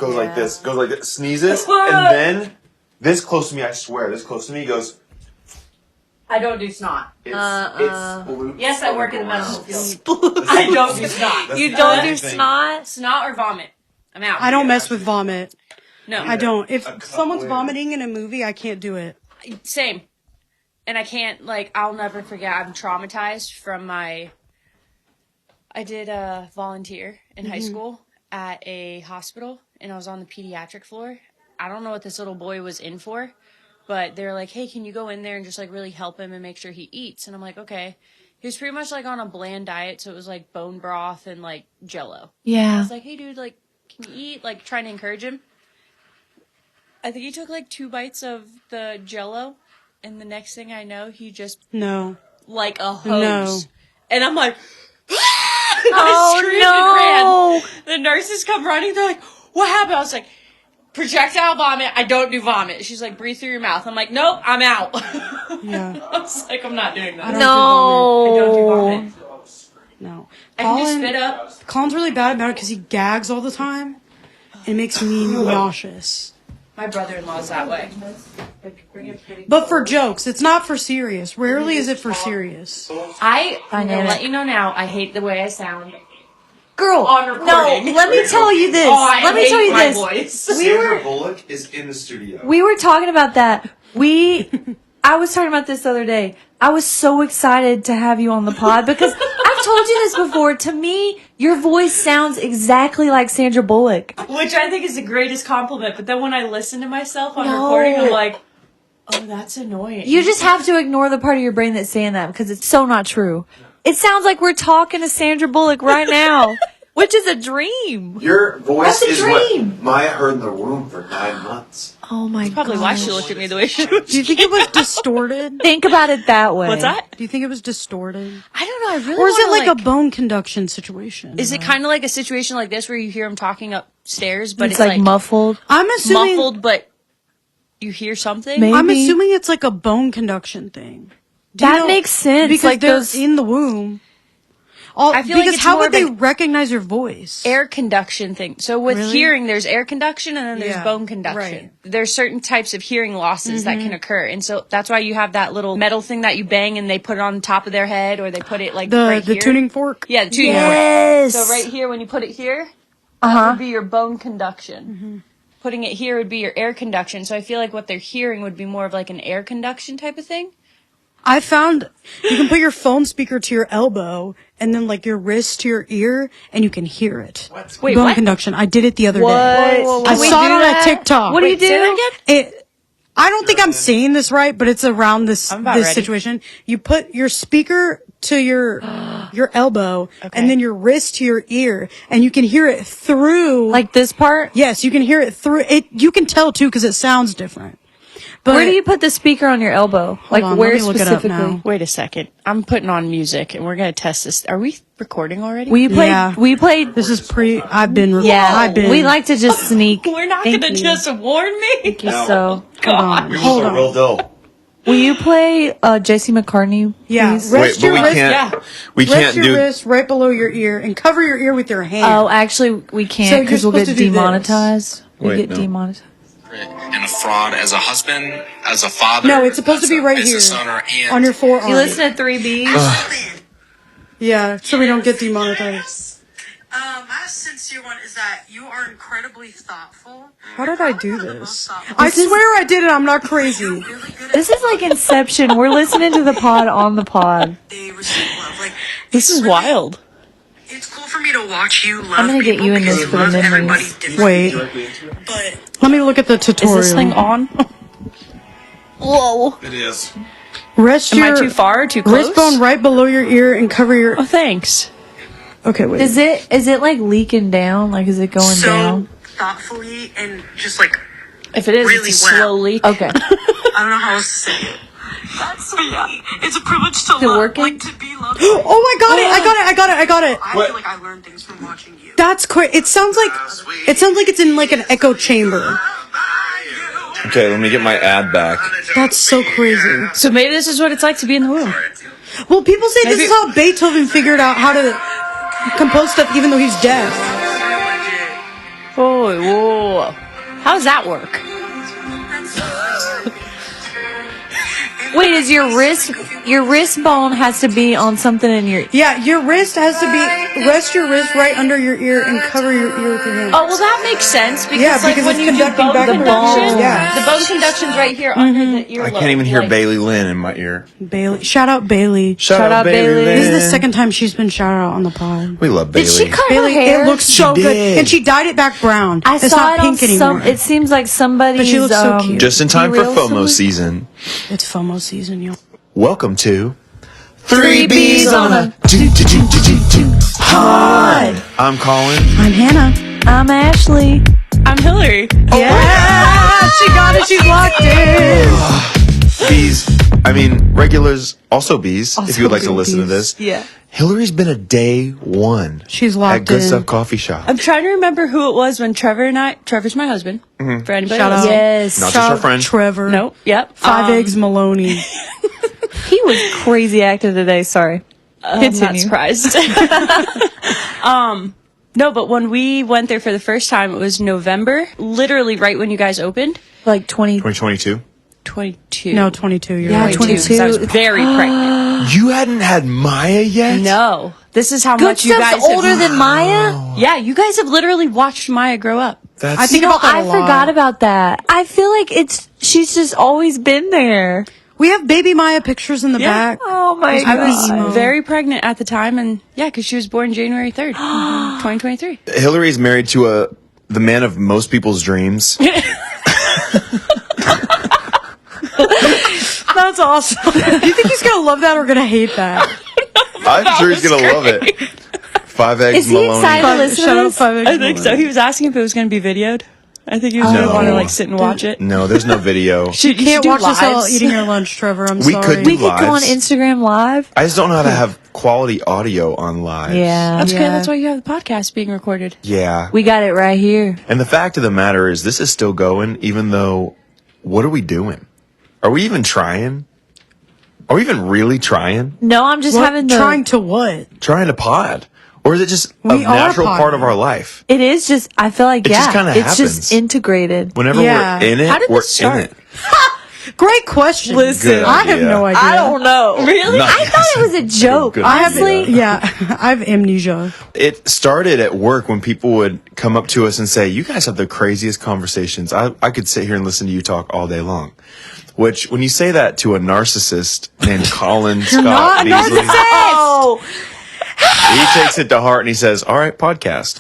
goes like this, sneezes, and then this close to me, I swear, this close to me goes. I don't do snot. It's yes, I work in the medical field. I don't do snot. You don't do snot? Snot or vomit. I'm out. I don't mess with vomit. No. I don't. If someone's vomiting in a movie, I can't do it. Same. And I can't, I'll never forget. I'm traumatized from I did a volunteer in high school at a hospital, and I was on the pediatric floor. I don't know what this little boy was in for, but they were like, hey, can you go in there and just, really help him and make sure he eats? And I'm like, okay. He was pretty much, on a bland diet, so it was, bone broth and, Jell-O. Yeah. I was like, hey, dude, can you eat? Trying to encourage him. I think he took, 2 bites of the Jell-O, and the next thing I know, he just... No. Like a hose. No. And I'm like... Oh, no! The nurses come running, they're like, what happened? I was like... Projectile vomit. I don't do vomit. She's like, breathe through your mouth. I'm like, nope, I'm out. Yeah. I was like, I'm not doing that. I don't do vomit. No. I can just spit up. Colin's really bad about it because he gags all the time. It makes me nauseous. My brother-in-law's that way. But for jokes, it's not for serious. Rarely is it for serious. I'm gonna let you know now, I hate the way I sound. Girl, no, let me tell you this. Let me tell you this. Voice. Sandra Bullock is in the studio. We were talking about that. I was talking about this the other day. I was so excited to have you on the pod because I've told you this before. To me, your voice sounds exactly like Sandra Bullock. Which I think is the greatest compliment. But then when I listen to myself on recording, I'm like, oh, that's annoying. You just have to ignore the part of your brain that's saying that because it's so not true. It sounds like we're talking to Sandra Bullock right now, which is a dream. Your voice is dream. what Maya heard in the womb for 9 months. Oh my god. Probably why she looked at me the way she was. Do you think it was distorted? Think about it that way. What's that? Do you think it was distorted? I don't know. I really Or is it wanna, like a bone conduction situation? Is it kind of like a situation like this where you hear him talking upstairs, but It's like muffled. I'm assuming muffled, but you hear something? Maybe. I'm assuming it's like a bone conduction thing. That makes sense. Because Like they're those in the womb. I feel like because it's how more would of they an recognize your voice? air conduction thing. So with Really? hearing, there's air conduction and then there's Yeah, bone conduction. right. There's certain types of hearing losses that can occur. And so that's why you have that little metal thing that you bang and they put it on top of their head or they put it right the here. tuning fork? Yeah, the tuning Yes. fork. So right here, when you put it here, that would be your bone conduction. Putting it here would be your air conduction. So I feel like what they're hearing would be more of like an air conduction type of thing. I found you can put your phone speaker to your elbow and then like your wrist to your ear and you can hear it. Wait, bone what? conduction. I did it the other day. What? I Can we saw it do on that? a TikTok. What do you Say that do? again? I don't think I'm saying this right, but it's around this about this ready. situation. You put your speaker to your elbow and then your wrist to your ear and you can hear it through Like this part? Yes, you can hear it through it. You can tell too cuz it sounds different. But Where do you put the speaker on your elbow? Like on, where let me look it up specifically? now. Wait a second. I'm putting on music and we're going to test this. Are we recording already? We played. Yeah. We played. This is I've been We like to just sneak. We're not going to just warn me. So Hold on. We Hold look on. real dull. will you play JC McCartney? Yeah, please? rest Wait, but your we wrist, can't. We rest can't your do. wrist right below your ear and cover your ear with your hand. Oh, actually, we So can't you're because we'll supposed get to do this. demonetized. We Wait, get no. demonetized. And a fraud as a husband, as a father. No, it's supposed to be right business here owner, and on your forearm. You listen to 3Bs. Yeah, so we don't get demonetized. My sincere one is that you are incredibly thoughtful. How did I do this? I swear I did it. I'm not crazy. Really good This is like Inception. We're listening to the pod on the pod. they receive love. Like This is wild. it's cool for me to watch you love I'm gonna get people you in because this you for the love memories. everybody differently. Wait, But let me look at the Is tutorial. this thing on? Whoa. It is. Rest Am your I too far or too close? wrist bone right below your ear and cover your. Oh, thanks. Okay, wait. Is it like leaking down? Like is it going so down? thoughtfully and just like If it is, Really it's a well. slow leak. Okay. I don't know how else to say it. That's me. It's a privilege to it love, working? like to be loved. Oh, I got it! I got it! I feel like I learned things from watching you. That's quick. It sounds like it's in like an echo chamber. Okay, let me get my ad back. That's so crazy. So maybe this is what it's like to be in the womb. Well, people say this Maybe- is how Beethoven figured out how to compose stuff even though he's deaf. Oh, whoa. How does that work? Wait, is your wrist bone has to be on something in your... Yeah, your wrist has to be, rest your wrist right under your ear and cover your ear with your hand. Oh, well, that makes sense because, Yeah, like, because when it's you do conducting bone back and conduction, forth. Yeah. the bone conduction's right here under the earlobe. I can't even hear like- Bailey Lynn in my ear. Bailey. Shout out Bailey. Shout out Bailey. This is the Lynn. second time she's been shouted out on the pod. We love Bailey. Did she cut Bailey, her hair? it looks so She good. did. And she dyed it back brown. I it's saw not it on pink anymore. some... It seems like somebody's... But she looks so cute. Just in time for BeReal FOMO something? season. It's FOMO season, yo. Welcome to Three Bs on a pod. I'm Colin. I'm Hannah. I'm Ashley. I'm Hillary. Yeah, she got it. She's locked in. Bees. I mean, regulars, also bees, if you would like to listen to bees. this. Yeah. Hillary's been a day one She's at locked Good in. Stuff Coffee Shop. I'm trying to remember who it was when Trevor's my husband. For anybody Shout out. listening. Yes. Not just our friend. Trevor. Nope. Yep. 5 eggs Maloney. He was crazy active today. Sorry. I'm not Continue. surprised. No, but when we went there for the first time, it was November, literally right when you guys opened. Like 20. 2022. 22. No, 22. You're Yeah, right. 22. 'cause I was very pregnant. You hadn't had Maya yet? No. This is how Good much you Stuff's guys older have, than Maya? Yeah, you guys have literally watched Maya grow up. That's I think You know, about that I a lot. forgot about that. I feel like she's just always been there. We have baby Maya pictures in the Yeah. back. Oh my I was god. very pregnant at the time, and yeah, because she was born January 3rd, 2023. Hillary's married to the man of most people's dreams. That's awesome. Do you think he's gonna love that or gonna hate that? I'm sure he's going to love it. 5 eggs Is he Maloney. excited to listen Shout to out this? 5 eggs I think so. Maloney. He was asking if it was going to be videoed. I think he was going to No. want to like sit and watch it. No, there's no video. You should Can't do watch us all lives. eating your lunch, Trevor. I'm We sorry. could do We could go on lives. Instagram Live. I just don't know how to have quality audio on live. Yeah. That's okay. Yeah. That's why you have the podcast being recorded. Yeah. We got it right here. And the fact of the matter is, this is still going, even though, what are we doing? Are we even trying? Are we even really trying? No, I'm just What? having the... Trying to what? Trying to pod? Or is it just a We are natural part of podding. our life? It is just, I feel like, It just kinda it's happens. just integrated. Whenever Yeah. we're in it, How did we're this start? in it. Great question. Good I have idea. no idea. I don't know. Really? Not- I thought it was a joke. Good I have, Honestly, yeah, I have amnesia. It started at work when people would come up to us and say, "You guys have the craziest conversations. I could sit here and listen to you talk all day long." Which, when you say that to a narcissist named Colin Scott not a Beasley, oh, he takes it to heart and he says, "All right, podcast."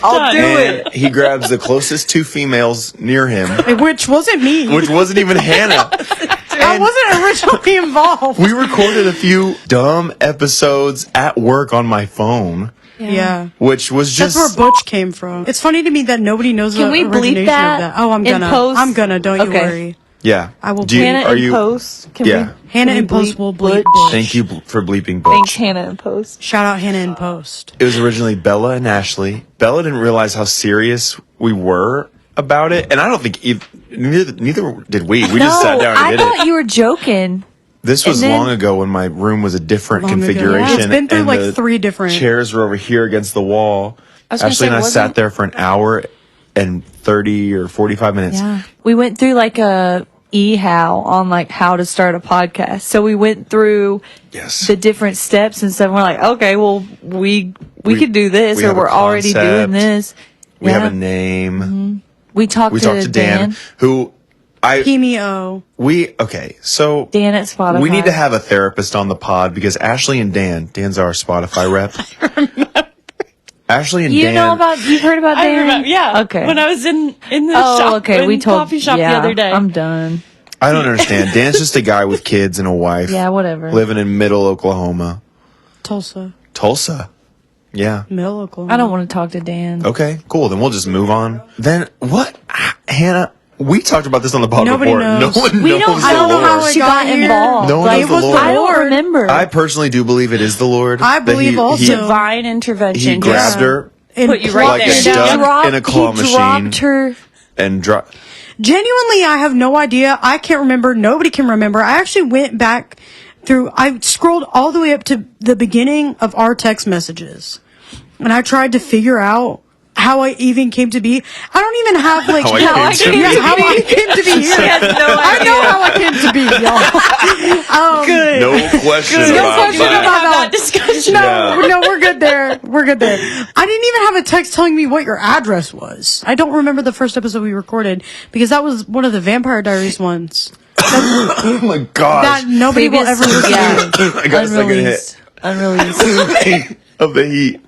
I'll do And it. he grabs the closest 2 females near him, Which wasn't me. which wasn't even Hannah. I wasn't originally involved. We recorded a few dumb episodes at work on my phone, Yeah. which was That's just where Butch came from. It's funny to me that nobody knows Can the we bleep origination that of that. Oh, I'm in gonna. post? I'm gonna. Don't you Okay. worry. yeah. I will Do you, Hannah are in you? post. Can Yeah. Hannah can we in post bleep will bleep. Butch? Butch. Thank you for bleeping Butch. Thanks, Hannah in post. Shout out Hannah in post. It was originally Bella and Ashley. Bella didn't realize how serious we were about it, and I don't think neither did we. We just sat down and I did thought it. you were joking. This was and then- long ago when my room was a different Long ago. configuration. It's been through, and like, the 3 different- chairs were over here against the wall. was gonna Ashley say, and I wasn't- sat there for an hour and 30 or 45 minutes. Yeah. We went through like a e-how on like how to start a podcast. So we went through Yes. the different steps and stuff. We're like, okay, well, we could do this, we or have a we're already doing concept. this. We Yeah. have a name. We talked We to talked to Dan, who Pemio. okay, so Dan at Spotify. we need to have a therapist on the pod because Ashley and Dan's our Spotify rep. Ashley and You Dan. know about? You've heard about I Dan? remember, yeah. Okay. When I was in the Oh, shop, okay. We told coffee shop yeah, the other day. I'm done. I don't understand. Dan's just a guy with kids and a wife. Yeah, whatever. Living in middle Oklahoma. Tulsa. Tulsa. Yeah. Middle Oklahoma. I don't want to talk to Dan. Okay, cool. Then we'll just move on. Then what? Hannah, we talked about this on the pod Nobody before. knows. No one We knows don't the I don't know Lord. how it She got here. involved. No one Like, knows the it was Lord. I don't Lord. remember. I personally do believe it is the Lord. I that believe also. Divine intervention. He grabbed just her And put you right like there. a He duck dropped- in a claw he machine dropped her. and dropped. Genuinely, I have no idea. I can't remember. Nobody can remember. I actually went back through, I scrolled all the way up to the beginning of our text messages. And I tried to figure out how I even came to be. I don't even have like How I came to be. how I came to be here. I know how I came to be, y'all. Good. No question No about question that. about that. discussion. No, we're good there. We're good there. I didn't even have a text telling me what your address was. I don't remember the first episode we recorded because that was one of the Vampire Diaries ones Oh my gosh. that nobody will ever listen to. I got a second hit Unreleased. of the heat.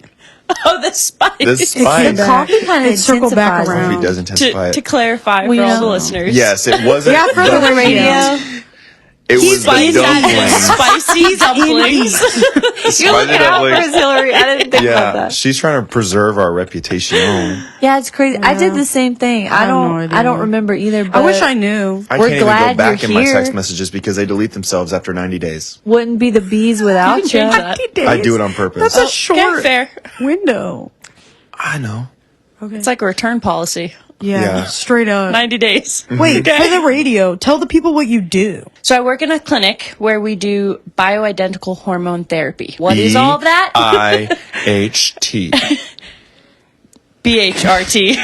Oh, the spice. The spice. The coffee kind of It circled back intensifies it. around. Coffee does intensify to it. clarify We for all know. the listeners. Yes, it wasn't. Yeah, for the radio. It was the Spicy, dumplings. spicy dumplings. You're looking out for us, Hillary. I didn't think about Yeah, that. she's trying to preserve our reputation. Yeah, it's crazy. I did the same thing. I have no don't. idea. I don't remember either. But I wish I knew. I We're can't even glad go back you're in my here. text messages because they delete themselves after 90 days. Wouldn't be the bees without you. change that. I do it on purpose. That's a Okay, short fair. window. I know. Okay. It's like a return policy. Yeah, Yeah. straight up. 90 days. Wait, for the radio, tell the people what you do. So I work in a clinic where we do bioidentical hormone therapy. What is all of that? IHT. BHRT.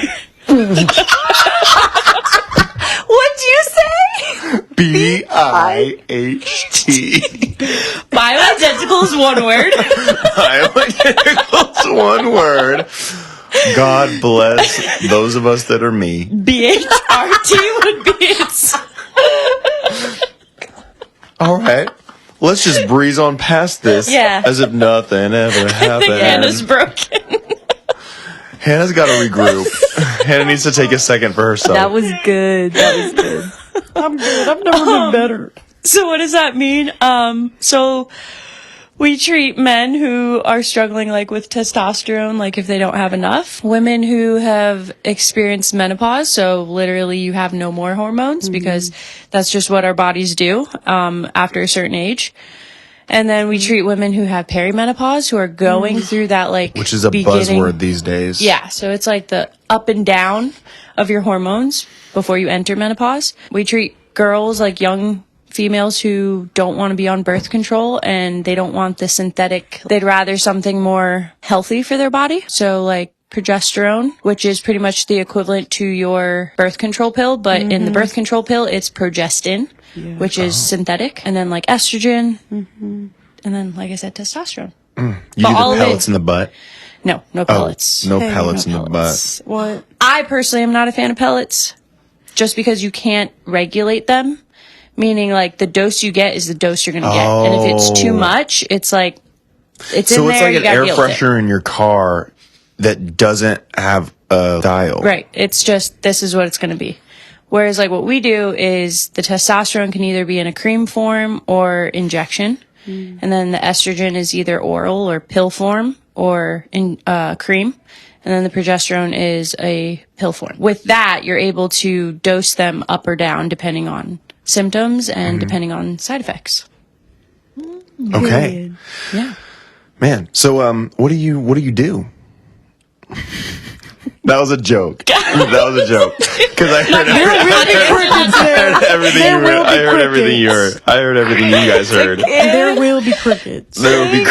What'd you say? BIHT. Bioidentical is one word. It's one word. God bless those of us that are me. BHRT would be its. All right. Let's just breeze on past this Yeah. as if nothing ever I think Hannah's happened. broken. Hannah's got to regroup. Hannah needs to take a second for herself. That was good. That was good. I'm good. I've never been better. So what does that mean? So we treat men who are struggling like with testosterone, like if they don't have enough. Women who have experienced menopause, so literally you have no more hormones because that's just what our bodies do after a certain age. And then we treat women who have perimenopause, who are going through that like Which is a beginning- buzzword these days. Yeah, so it's like the up and down of your hormones before you enter menopause. We treat girls, like young females who don't want to be on birth control and they don't want the synthetic. They'd rather something more healthy for their body. So like progesterone, which is pretty much the equivalent to your birth control pill, but in the birth control pill, it's progestin, which is synthetic. And then like estrogen. And then, like I said, testosterone. You do all the of pellets it- in the butt. No pellets. No pellets in the butt. What? I personally am not a fan of pellets just because you can't regulate them. Meaning, like, the dose you get is the dose you're going to get. And if it's too much, it's like, it's in So there, it's like you an gotta air deal with it. freshener in your car that doesn't have a dial. Right. It's just, this is what it's going to be. Whereas, like, what we do is the testosterone can either be in a cream form or injection. And then the estrogen is either oral or pill form or in cream. And then the progesterone is a pill form. With that, you're able to dose them up or down depending on symptoms and depending on side effects. Okay. Yeah. Man, so what do you do? That was a joke. That was a joke. Because I heard everything. I heard everything you heard. I heard everything you guys heard. There will be crickets. There will be.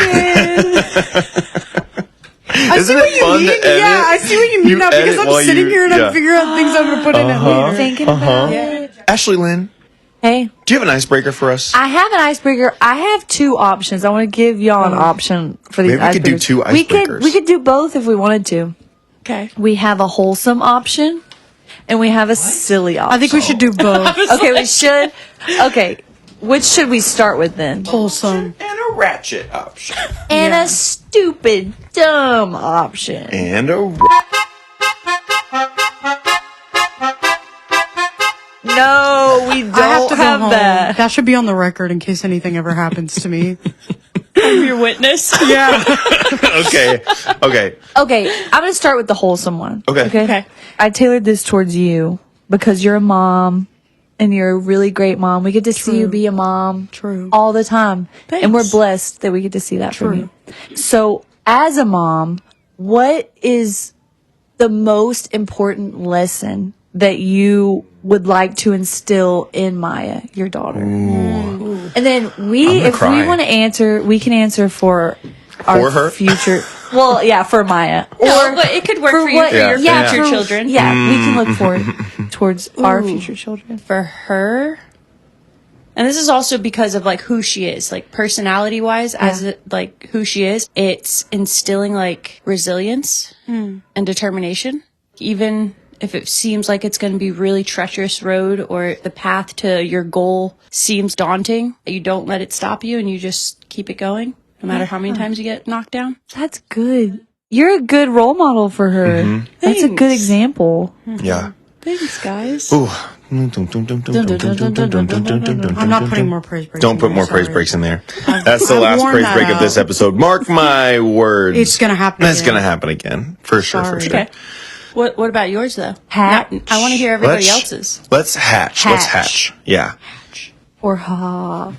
Isn't it fun to edit? Yeah, I see what you mean now because edit I'm while sitting here and yeah. I'm figuring out things I'm going to put in it later. Thinking about it. Ashley Lynn, Hey, do you have an icebreaker for us? I have an icebreaker. I have two options. I want to give y'all an option for these Maybe we could do icebreakers. two We icebreakers. could do both if we wanted to. Okay. We have a wholesome option and we have a silly option. I think we should do both. Okay, we should. Okay, which should we start with then? Wholesome. And a ratchet option. And a stupid, dumb option. And a. No, we don't I have to go home. that. That should be on the record in case anything ever happens to me. I'm your witness. Yeah. Okay. Okay. Okay, I'm gonna start with the wholesome one. Okay. Okay. I tailored this towards you because you're a mom and you're a really great mom. We get to see you be a mom True. all the time. And we're Thanks. blessed that we get to see that from True. you. So, as a mom, what is the most important lesson that you would like to instill in Maya, your daughter? And then gonna if cry. we want to answer, we can answer for our For her? future. Well, yeah, for Maya. No, but it could work for you what- for your Yeah, future for- children. Yeah, we can look forward towards our future children. For her, and this is also because of like who she is, like personality wise, like who she is. It's instilling like resilience and determination, even if it seems like it's going to be really treacherous road or the path to your goal seems daunting. You don't let it stop you, and you just keep it going, no matter how many times you get knocked down. That's good. You're a good role model for her. That's a good Thanks. example. Yeah. Thanks, guys. Ooh. I'm not putting more praise breaks. Don't in put there, more praise sorry. breaks in there. That's the I've last worn praise that break of this out. episode. Mark my words. It's gonna happen It's again. gonna happen again. For sure, for Sorry. sure. Okay. What about yours though? Hatch. I want to hear everybody else's. Let's hatch. Let's Hatch. hatch. Yeah. Or ha.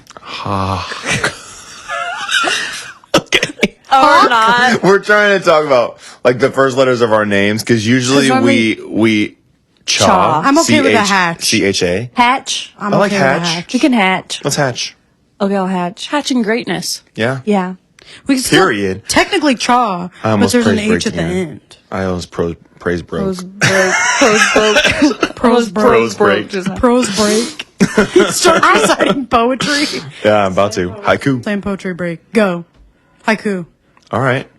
Okay. Or not. We're trying to talk about like the first letters of our names because usually 'Cause we Cha. cha. I'm okay with a hatch. CHA. Hatch. I'm I like okay with hatch. hatch. We can hatch. Let's hatch. Okay, I'll hatch. Hatching greatness. Yeah. Yeah. We can still Period. technically chaw, I but almost there's an praise H break at the again. end. I always praise broke. Pros break. Pros break. Pros break. Start reciting poetry. Yeah, I'm about to. Haiku. Same poetry break. Go. Haiku. All right.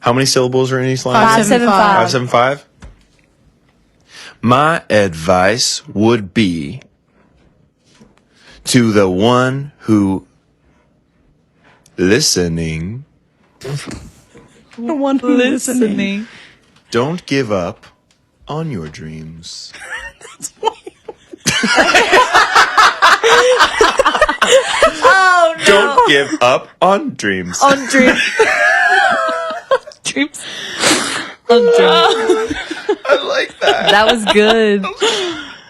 How many syllables are in each line? 575. 575. My advice would be to the one who listening, The one who listening. don't give up on your dreams. Oh, no. Don't give up on dreams. On dreams. Dreams. On dreams. I like that. That was good.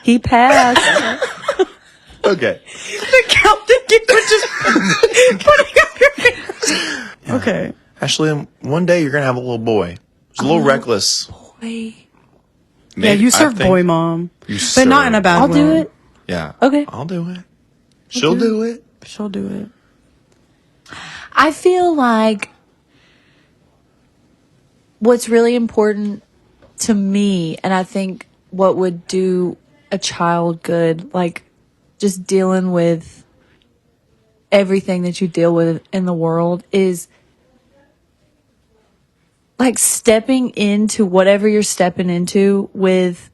He passed. Okay. The captain keeps just putting up your fingers. Okay. Ashley, one day you're going to have a little boy. He's a little reckless. Wait. Yeah, you serve boy mom. You But not in a bad I'll way. do it. Yeah. Okay. I'll do it. She'll do it. She'll do it. I feel like what's really important to me, and I think what would do a child good, like just dealing with everything that you deal with in the world, is like stepping into whatever you're stepping into with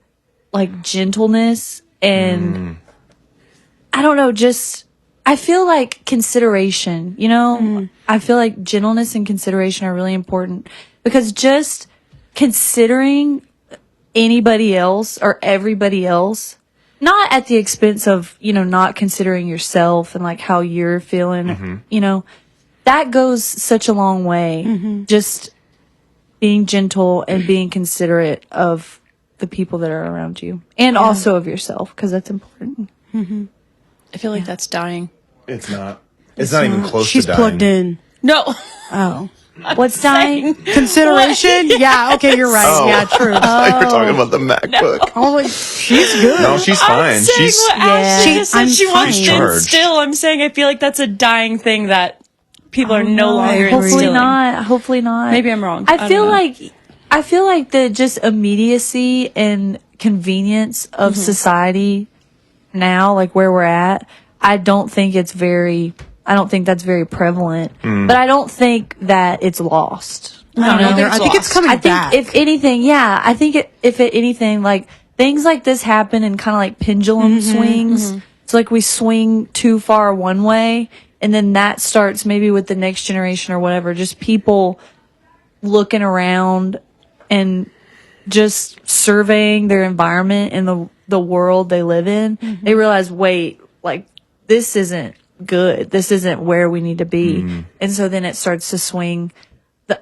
like gentleness and I don't know, just I feel like consideration, you know? I feel like gentleness and consideration are really important because just considering anybody else or everybody else, not at the expense of, you know, not considering yourself and like how you're feeling, you know, that goes such a long way. Just being gentle and being considerate of the people that are around you and also of yourself because that's important. I feel like that's dying. It's not. It's not even close She's to dying. plugged in. No. Oh. What's dying? Consideration? Yeah, okay, you're right. Oh. Yeah, true. I thought you were talking about the MacBook. I was like, she's good. No, she's fine. She's what Ashley just said I'm she wants fine. to Charged. instill. I'm saying I feel like that's a dying thing that people are no longer Hopefully instilling. not. Hopefully not. Maybe I'm wrong. I don't feel know. like the just immediacy and convenience of society now, like where we're at, I don't think that's very prevalent. But I don't think that it's lost. I don't know. think I it's think it's lost. coming I think back. if anything, if anything, like things like this happen in kind of like pendulum swings. It's like we swing too far one way and then that starts maybe with the next generation or whatever, just people looking around and just surveying their environment and the world they live in. They realize, wait, like this isn't good. This isn't where we need to be. And so then it starts to swing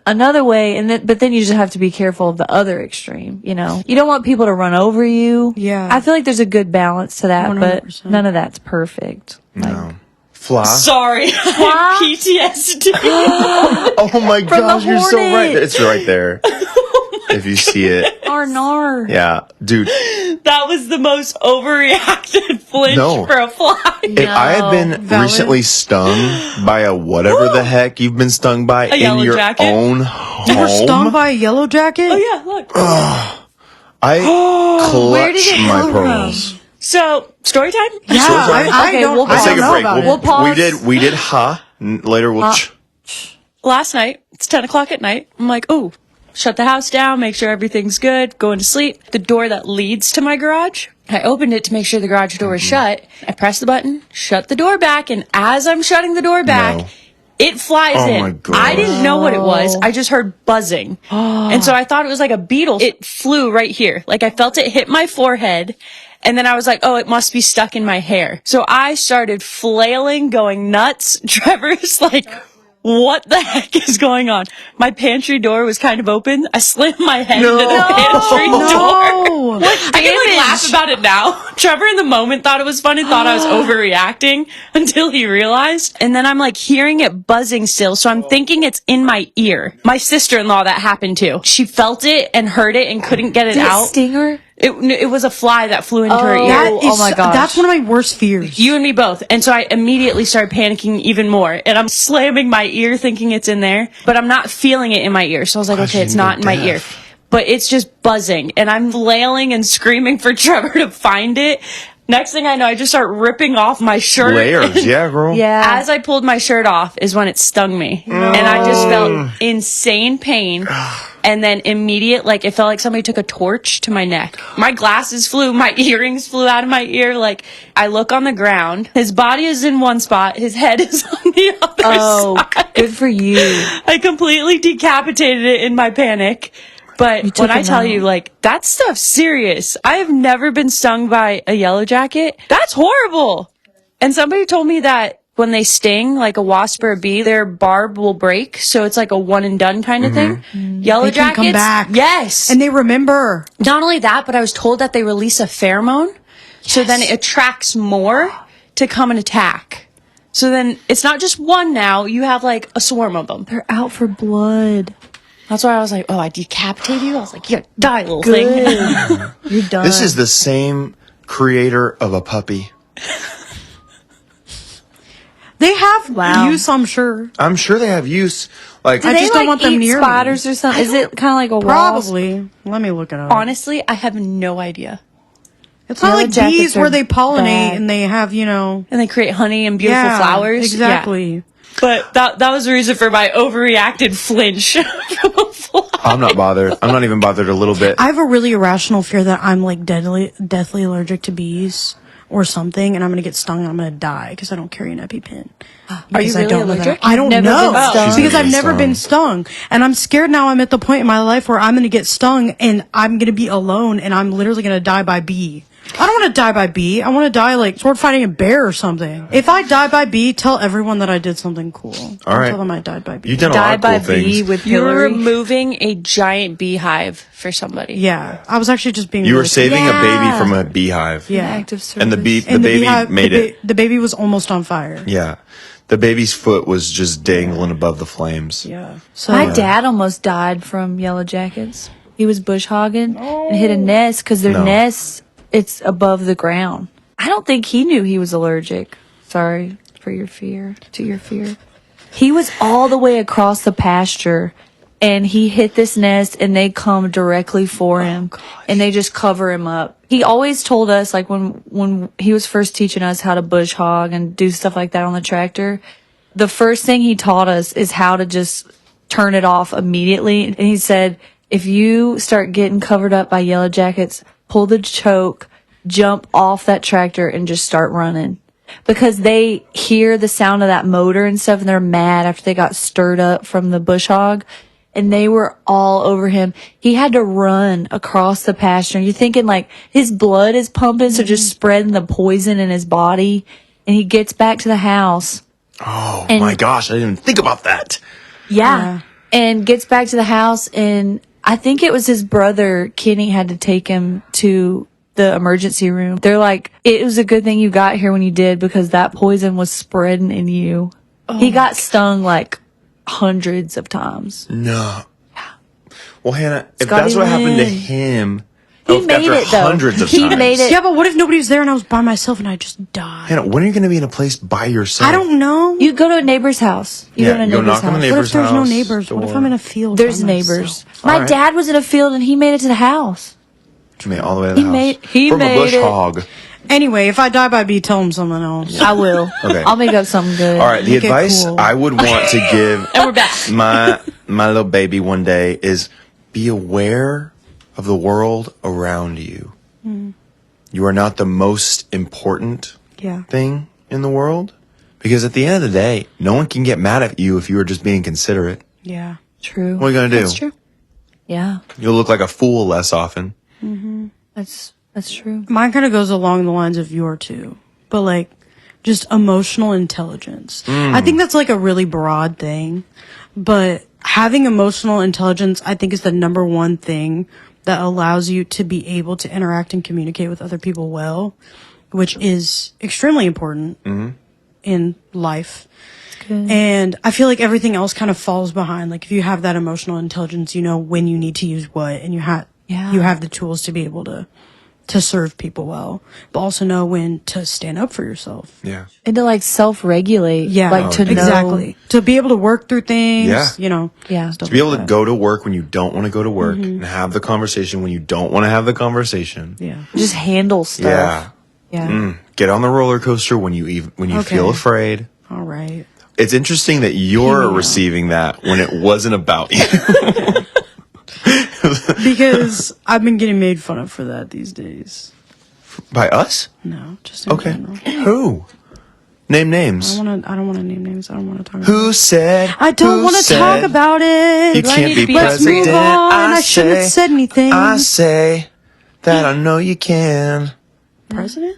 another way. But then you just have to be careful of the other extreme, you know, you don't want people to run over you. Yeah. I feel like there's a good balance to that, 100%. but none of that's perfect. Like, no. Fly. Sorry, I have PTSD. Oh my gosh, you're so right. hornet. It's right there. If you see it. Nar. Yeah, dude. That was the most overreacted flinch No. for a fly. If I had been recently stung by a whatever the heck you've been stung by in yellow your jacket? own You were stung home, by a yellow jacket? Oh yeah, look. I Where did clutch it my come pearls. So story time. Yeah, I Okay, don't, we'll I Let's don't take a know break. about We'll, it. pause. we did later we'll Last night, it's 10 o'clock at night. I'm like, oh, shut the house down, make sure everything's good, going to sleep. The door that leads to my garage, I opened it to make sure the garage door is shut. I press the button, shut the door back, and as I'm shutting the door back, No. it flies Oh in. my gosh. I didn't know what it was. I just heard buzzing. And so I thought it was like a beetle. It flew right here. Like I felt it hit my forehead. And then I was like, oh, it must be stuck in my hair. So I started flailing, going nuts. Trevor's like, what the heck is going on? My pantry door was kind of open. I slammed my head into the pantry door. No. I can like laugh about it now. Trevor in the moment thought it was funny, thought I was overreacting until he realized. And then I'm like hearing it buzzing still. So I'm thinking it's in my ear. My sister-in-law that happened to. She felt it and heard it and couldn't get it Did it out. sting her? It was a fly that flew into her ear. That Oh is, my gosh. That's one of my worst fears. You and me both. And so I immediately started panicking even more. And I'm slamming my ear thinking it's in there, but I'm not feeling it in my ear. So I was like, okay, it's not in my ear. But it's just buzzing. And I'm flailing and screaming for Trevor to find it. Next thing I know, I just start ripping off my shirt. layers. Yeah, girl. Yeah. As I pulled my shirt off is when it stung me. And I just felt insane pain. And then immediate, like, it felt like somebody took a torch to my neck. My glasses flew, my earrings flew out of my ear. Like, I look on the ground. His body is in one spot. His head is on the other side. Good for you. I completely decapitated it in my panic. But took when I him tell out. you, like, that stuff's serious. I have never been stung by a yellow jacket. That's horrible. And somebody told me that when they sting, like a wasp or a bee, their barb will break. So it's like a one and done kind of thing. Yellow They can jackets. come back. Yes. And they remember. Not only that, but I was told that they release a pheromone. So then it attracts more to come and attack. So then it's not just one now. You have like a swarm of them. They're out for blood. That's why I was like, oh, I decapitated you? I was like, yeah, die, little thing. You're done. This is the same creator of a puppy. They have Wow. use, I'm sure. I'm sure they have use. Like, Do I they just like don't want them eat near me. spiders or something? Is it kind of like a wasp? Probably. Let me look it up. Honestly, I have no idea. It's not Yellow like jackets bees are where they pollinate bad. and they have, you know. And they create honey and beautiful Yeah, flowers. Exactly. Yeah. But that was the reason for my overreacted flinch from a fly. I'm not bothered. I'm not even bothered a little bit. I have a really irrational fear that I'm like deathly allergic to bees or something, and I'm gonna get stung and I'm gonna die because I don't carry an EpiPen. Are you Because I really don't know allergic? that. I don't Never know been stung? She's because never I've been never been stung, and I'm scared now. I'm at the point in my life where I'm gonna get stung and I'm gonna be alone, and I'm literally gonna die by bee. I don't want to die by bee. I want to die like sword fighting a bear or something. If I die by bee, tell everyone that I did something cool. All right. Tell them I died by bee. You've done a lot Die of by cool bee things. with You were Hillary. removing a giant beehive for somebody. Yeah, I was actually just being. You were really saving a Yeah. baby from a beehive. Yeah. Active service. And the baby And made it. The baby was almost on fire. Yeah. The baby's foot was just dangling above the flames. Yeah. So My dad almost died from yellow jackets. He was bush hogging and hit a nest because their No. nest, it's above the ground. I don't think he knew he was allergic. Sorry for your fear, to your fear. He was all the way across the pasture and he hit this nest and they come directly for him and they just cover him up. He always told us, like when he was first teaching us how to bush hog and do stuff like that on the tractor, the first thing he taught us is how to just turn it off immediately. And he said, if you start getting covered up by yellow jackets, pull the choke, jump off that tractor and just start running. Because they hear the sound of that motor and stuff and they're mad after they got stirred up from the bush hog. And they were all over him. He had to run across the pasture. You're thinking like his blood is pumping, so just spreading the poison in his body. And he gets back to the house. Oh And- my gosh, I didn't even think about that. Yeah. And gets back to the house and I think it was his brother, Kenny, had to take him to the emergency room. They're like, it was a good thing you got here when you did because that poison was spreading in you. He got stung like hundreds of times. No. Well, Hannah, if Scotty that's what happened to Lynn. him, He After made it though. hundreds of he times. made it. Yeah, but what if nobody was there and I was by myself and I just died? Hannah, when are you going to be in a place by yourself? I don't know. You go to a neighbor's house. You go to a you go neighbor's knock on the house. What neighbor's if there's no house, neighbors? What if I'm in a field? There's by neighbors. myself? My Alright. dad was in a field and he made it to the house. You made it all the way to the He house. he From made a bush it. hog. Anyway, if I die by B, tell him something else. I will. Okay. I'll make up something good. All right, the Make it advice cool. I would want to give And we're back. my little baby one day is be aware of the world around you. You are not the most important Yeah. thing in the world, because at the end of the day, no one can get mad at you if you are just being considerate. Yeah. True. What are you gonna do? That's true. Yeah, You'll look like a fool less often. that's true. Mine kind of goes along the lines of your two, but like just emotional intelligence. I think that's like a really broad thing, but having emotional intelligence, I think, is the number one thing that allows you to be able to interact and communicate with other people well, which is extremely important in life. And I feel like everything else kind of falls behind. Like if you have that emotional intelligence, you know when you need to use what, and you have the tools to be able to serve people well, but also know when to stand up for yourself. Yeah. And to like self-regulate. Yeah, Like to know. exactly. To be able to work through things, Yeah. you know. Yeah. stuff To be able like to that. go to work when you don't want to go to work and have the conversation when you don't want to have the conversation. Yeah. Just handle stuff. Yeah. Yeah. Get on the roller coaster when you feel Okay. afraid. All right. It's interesting that you're Yeah. receiving that when it wasn't about you. Because I've been getting made fun of for that these days. By us? No, just in Okay. general. Who? Name names. I don't want to name names. I don't want to talk about Who it. said? I don't who want to said talk about it. You can't be Let's president. move on. I shouldn't have said anything. I say that I know you can. President?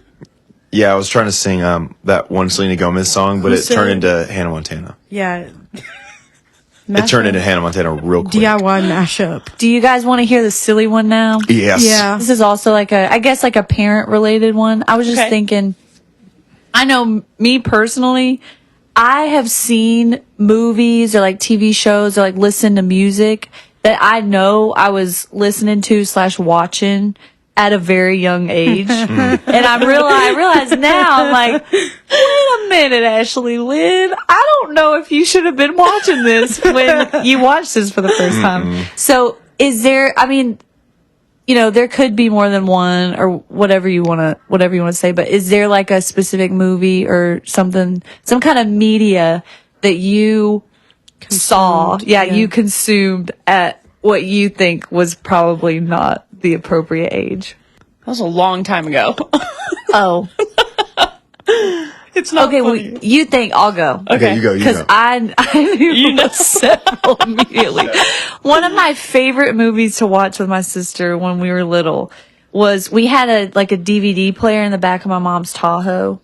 Yeah, I was trying to sing that one Selena Gomez song, but Who it said- turned into Hannah Montana. Yeah. It turned into Hannah Montana real quick. DIY mashup. Do you guys want to hear the silly one now? Yes. Yeah. This is also like I guess like a parent related one. I was just Okay. thinking, I know me personally, I have seen movies or like TV shows or like listened to music that I know I was listening to / watching at a very young age. And I realize now, I'm like, wait a minute, Ashley Lynn. I don't know if you should have been watching this when you watched this for the first time. So is there, I mean, you know, there could be more than one or whatever you want to say, but is there like a specific movie or something, some kind of media that you saw, you consumed at what you think was probably not the appropriate age? That was a long time ago. Oh, It's not okay. Well, funny. you think I'll go. Okay, you go. You Because go. I knew several immediately. One of my favorite movies to watch with my sister when we were little was we had a DVD player in the back of my mom's Tahoe,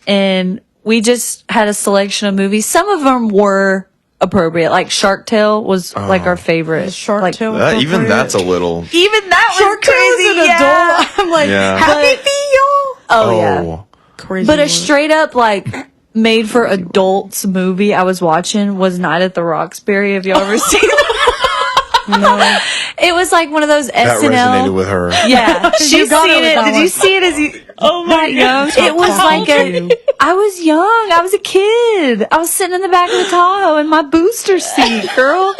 and we just had a selection of movies. Some of them were appropriate, like Shark Tale was like our favorite. Shark like, Tale. Even that's a little. Even that Shark was Tale crazy. as an Yeah. adult. I'm like, Yeah. happy for y'all. Oh yeah. Crazy. But a word. straight up like made for adults movie I was watching was Night at the Roxbury. Have y'all ever seen that? No. It was like one of those That SNL. resonated with her. Yeah, she's got it seen with it. that Did one. you see it as you? Oh my that young? God. It was How like old are you? I was young. I was a kid. I was sitting in the back of the Tahoe in my booster seat, girl.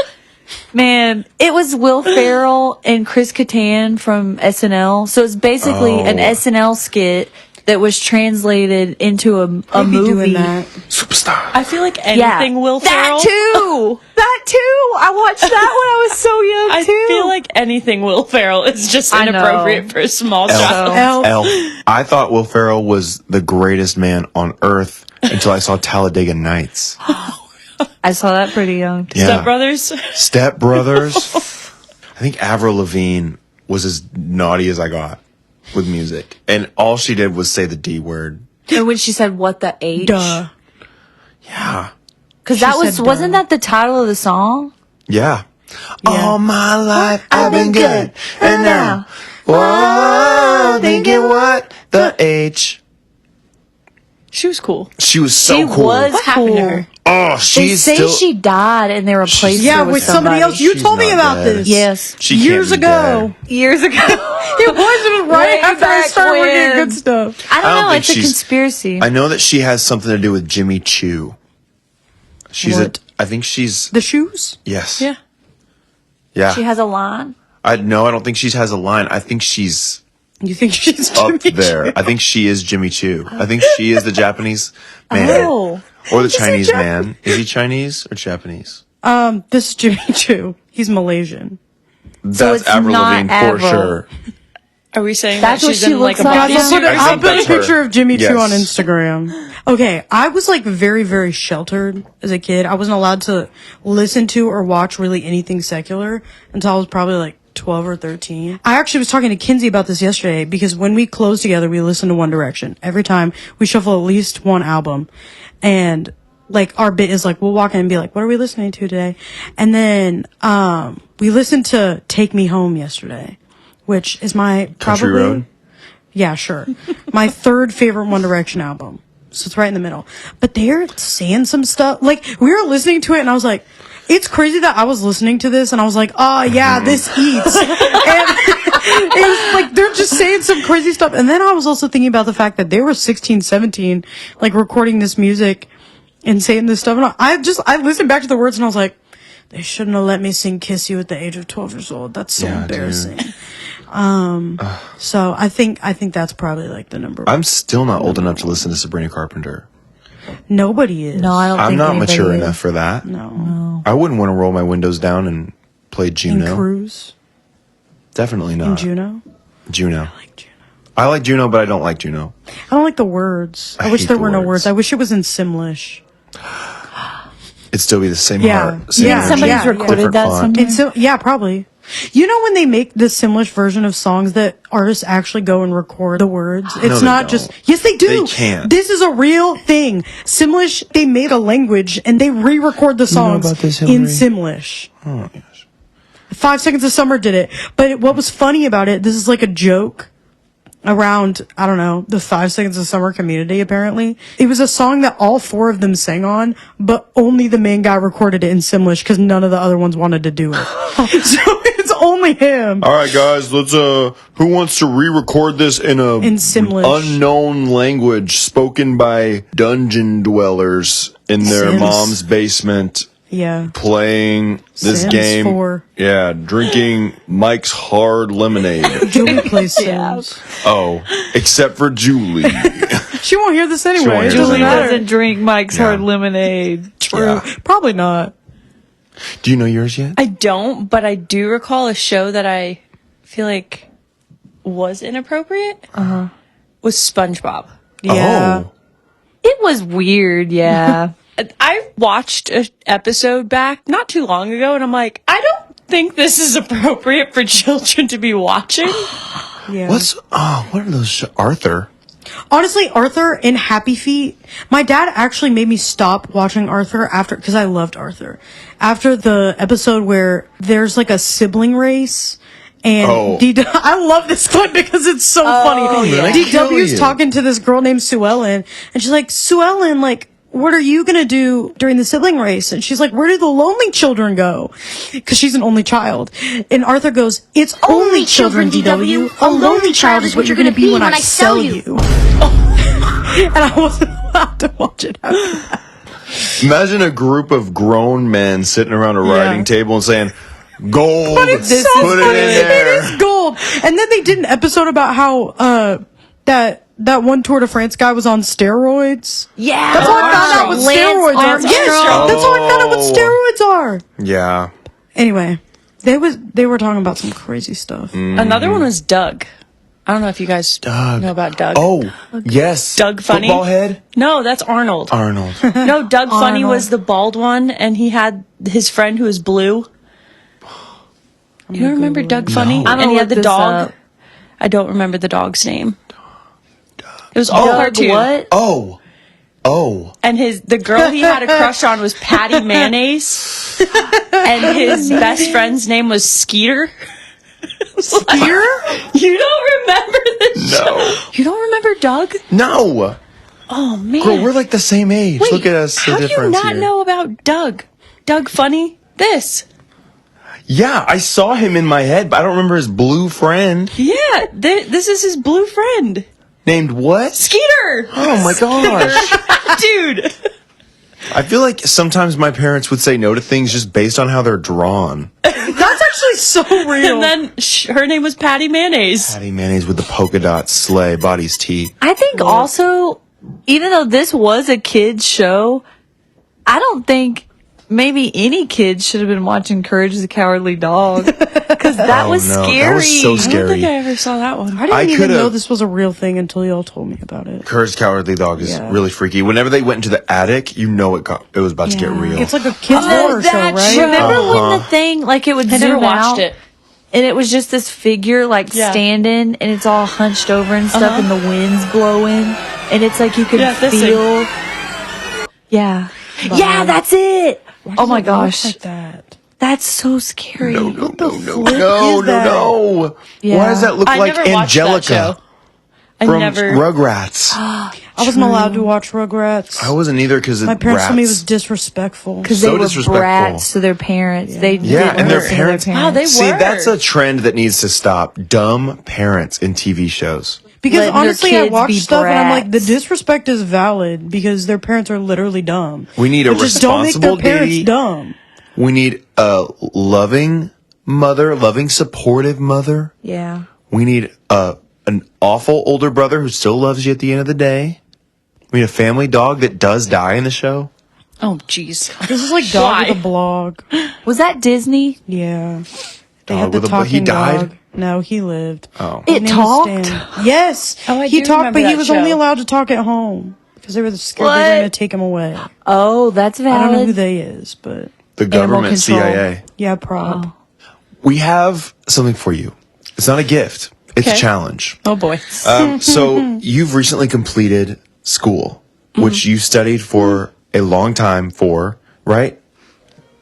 Man, it was Will Ferrell and Chris Kattan from SNL. So it's basically an Oh. SNL skit that was translated into a They be movie. doing that. Superstar. I feel like anything Will Ferrell. That too. That too. I watched that when I was so young I too. feel like anything Will Ferrell is just I know. inappropriate for a small child. Elf. Elf. I thought Will Ferrell was the greatest man on earth until I saw Talladega Nights. I saw that pretty young. Yeah. Step Brothers. Step Brothers. I think Avril Lavigne was as naughty as I got with music, and all she did was say the D word. And when she said "what the H," Duh. Yeah, because that She was said wasn't duh. that the title of the song? yeah. Yeah. All my life I've been good, and now, whoa, thinking what the H. She was cool. She was so She cool. was What happened to cool. her? Oh, They she's say still. she died and they replaced Yeah, her with somebody else. You She's told me not about dead. this. Yes. She can't Years be ago. dead. Years ago. It was right Way after I back started working at when. Good Stuff. I don't I don't know. think It's a she's- conspiracy. I know that she has something to do with Jimmy Choo. She's What? I think she's. The shoes? Yes. Yeah. Yeah. She has a line. I don't think she has a line. I think she's You think she's up Jimmy there. Choo? I think she is Jimmy Choo. I think she is the Japanese man. Oh. Or the Chinese man. Is he Chinese or Japanese? This is Jimmy Choo. He's Malaysian. That's it's Avril not Lavigne for Avril. sure. Are we saying That's that what she's she in like looks a like. body Yeah. suit? I I'll think put a that's her. picture of Jimmy Choo on Yes. Instagram. Okay, I was like very, very sheltered as a kid. I wasn't allowed to listen to or watch really anything secular until I was probably like 12 or 13. I actually was talking to Kinsey about this yesterday because when we close together, we listen to One Direction. Every time we shuffle at least one album. And like our bit is like, we'll walk in and be like, what are we listening to today? And then, we listened to Take Me Home yesterday, which is my Country probably, Road? yeah, sure. My third favorite One Direction album. So it's right in the middle. But they're saying some stuff. Like, we were listening to it and I was like, it's crazy that I was listening to this and I was like, oh yeah, this eats. And it was like, they're just saying some crazy stuff. And then I was also thinking about the fact that they were 16, 17, like recording this music and saying this stuff. And I listened back to the words and I was like, they shouldn't have let me sing Kiss You at the age of 12 years old. That's so Yeah, dude. embarrassing. So I think that's probably like the number one. I'm still not old enough to listen to Sabrina Carpenter. Nobody is. No, I don't I'm think not anybody mature is. enough for that. No. I wouldn't want to roll my windows down and play And Juno. Cruise. Definitely not. And Juno. Juno. Like Juno. I like Juno, but I don't like Juno. I don't like the words. I I wish hate there the were no words. words. I wish it was in Simlish. It'd still be the same Yeah. heart. Same Yeah. energy, Somebody's Yeah. recorded different that font. somewhere. It's so, yeah, probably. You know when they make the Simlish version of songs that artists actually go and record the words? It's they not don't. just, yes they do. They can't. This is a real thing. Simlish, they made a language and they re-record the songs about this, in Hillary? Simlish. Oh my gosh. 5 Seconds of Summer did it. But what was funny about it, this is like a joke around, I don't know, the 5 Seconds of Summer community, apparently. It was a song that all four of them sang on, but only the main guy recorded it in Simlish because none of the other ones wanted to do it. So it's only him. All right, guys, let's who wants to re-record this in Simlish. unknown language spoken by dungeon dwellers in their Sims. mom's basement, Yeah. playing this Sims game? 4. Yeah, drinking Mike's Hard Lemonade. Julie plays Sims. Oh, except for Julie. She won't hear this anyway. won't It hear doesn't this matter. anyway. drink Mike's Yeah. Hard Lemonade. True. Yeah. Probably not. Do you know yours yet? I don't, but I do recall a show that I feel like was inappropriate. Was SpongeBob. Yeah. Oh. It was weird, yeah. I watched an episode back not too long ago, and I'm like, I don't think this is appropriate for children to be watching. Yeah. What are those? Arthur. Honestly, Arthur and Happy Feet. My dad actually made me stop watching Arthur because I loved Arthur. After the episode where there's like a sibling race. And Oh. I love this clip because it's so funny. yeah. Kill DW's you. talking to this girl named Sue Ellen, and she's like, Sue Ellen, like, what are you gonna do during the sibling race? And she's like, where do the lonely children go? Because she's an only child. And Arthur goes, it's only children, DW. A lonely child is what you're gonna be when I sell you. And I wasn't allowed to watch it after that. Imagine a group of grown men sitting around a writing table and saying, "Gold, But it's so put funny. it in there." It is gold. And then they did an episode about how that one Tour de France guy was on steroids. Yeah. That's how I found out what Lance steroids are. Armstrong. Yes, that's how I found out what steroids are. Yeah. Anyway, they were talking about some crazy stuff. Another one was Doug. I don't know if you guys Doug. know about Doug. Oh, yes. Doug Funny? Football head? No, that's Arnold. Arnold. No, Doug Funny Arnold. was the bald one, and he had his friend who was blue. You don't remember Doug Funny? I'm And he gonna had the look this dog. up. I don't remember the dog's name. It was all Doug cartoon. what? Oh. And the girl he had a crush on was Patty Mayonnaise, and his best friend's name was Skeeter. Here? You don't remember this show? You don't remember Doug? No. Oh man, Girl, we're like the same age. Wait, Look at us. The how do you difference not here. know about Doug? Doug Funny? This? Yeah, I saw him in my head, but I don't remember his blue friend. Yeah, this is his blue friend, Named what? Skeeter. Oh my gosh. Dude. I feel like sometimes my parents would say no to things just based on how they're drawn. That's actually so real. And then her name was Patty Mayonnaise. Patty Mayonnaise with the polka dot sleigh, body's tea. I think also, even though this was a kid's show, I don't think maybe any kid should have been watching Courage the Cowardly Dog. Because that was no, scary. that was so I don't scary. think I ever saw that one. I didn't I even could've- know this was a real thing until y'all told me about it. Courage the Cowardly Dog is Yeah. really freaky. Whenever they went into the attic, you know it was about to get real. It's like a kid's horror show, that right? show. Remember when the thing, like, it would I zoom never watched out, it. and it was just this figure, like, Yeah. standing, and it's all hunched over and stuff, and the wind's blowing, and it's like you could Yeah, this feel. Yeah. Yeah, that's it! Oh my It looks gosh. like that. That's so scary. no, flip no, is no, that? no. Yeah. Why does that look I like never watched that Angelica show. I from never. Rugrats? I wasn't allowed to watch Rugrats. I wasn't either because My parents told me it was rats. disrespectful. Because So they were disrespectful. brats to their parents. They Yeah, didn't and their listen to parents- Wow, they See, were. that's a trend that needs to stop. Dumb parents in TV shows. Because letting their honestly, I kids watch be stuff and I'm like, the brats. disrespect is valid because their parents are literally dumb. We need a But just don't make their responsible parents daddy. dumb. We need a loving mother, loving, supportive mother. Yeah. We need an awful older brother who still loves you at the end of the day. We need a family dog that does die in the show. Oh, jeez. This is like Dog with Why? a Blog. Was that Disney? Yeah. They Dog had the with a Blog. He talking died? dog. No, he lived. Oh. It His name was talked? Stan. Yes. Oh, I he do talked, remember but he that was show. only allowed to talk at home because they were scared they were What? going to take him away. Oh, that's I don't know who valid. they is, but The government, control. CIA. yeah, prob. We have something for you. It's not a gift. It's a Okay. challenge. Oh boy. So you've recently completed school, which you studied for a long time for, right?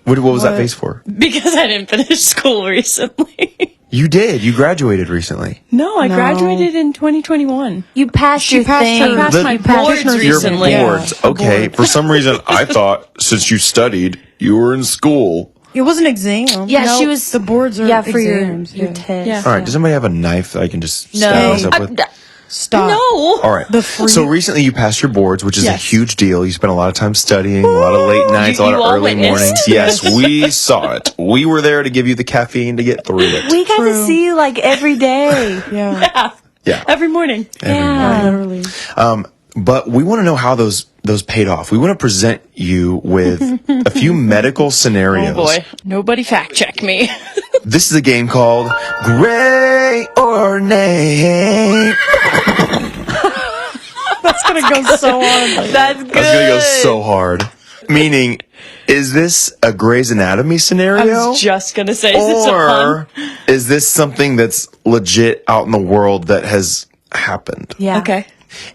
What was that What? face for? Because I didn't finish school recently. You did. You graduated recently. No, I No. graduated in 2021. You passed your passed thing. her- I passed The- my The boards Your Your recently. Yeah. boards. Okay. board. For some reason, I thought since you studied, you were in school. It was an exam. Yeah, No, she was. The boards are yeah, for exams. your yeah. test. Yeah. All right. Does somebody have a knife that I can just No. stab myself with? Stop. No. All right. The free- So recently you passed your boards, which is a Yes. huge deal. You spent a lot of time studying, a lot of late nights, a lot You of all early witnessed. mornings. Yes, we saw it. We were there to give you the caffeine to get through it. We got to True. see you like every day. Yeah, Yeah. Every morning. Yeah. literally. But we want to know how those paid off. We want to present you with a few medical scenarios. Oh boy. Nobody fact check me. This is a game called Gray or Nay. That's gonna go so on. That's good. That's gonna go so hard. Meaning, is this a Grey's Anatomy I scenario? was just gonna say, is this a Or pun? is this something that's legit out in the world that has happened? Yeah. Okay.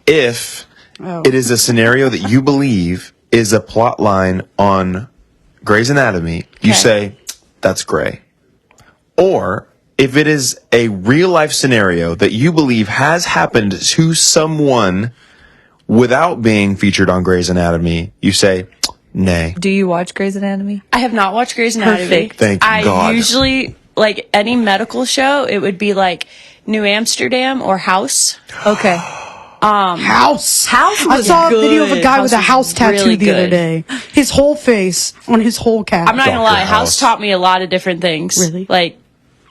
If it is a scenario that you believe is a plot line on Grey's Anatomy, you Okay. say, that's Grey. Or if it is a real life scenario that you believe has happened to someone without being featured on Grey's Anatomy, you say, nay. Do you watch Grey's Anatomy? I have not watched Grey's Anatomy. Perfect. Thank I God. usually, like any medical show, it would be like New Amsterdam or House. Okay. House. House I was saw a good. video of a guy House with a was house tattoo really the other good. day. His whole face on his whole cat. I'm not gonna Dr. lie, House. House taught me a lot of different things. Really? Like,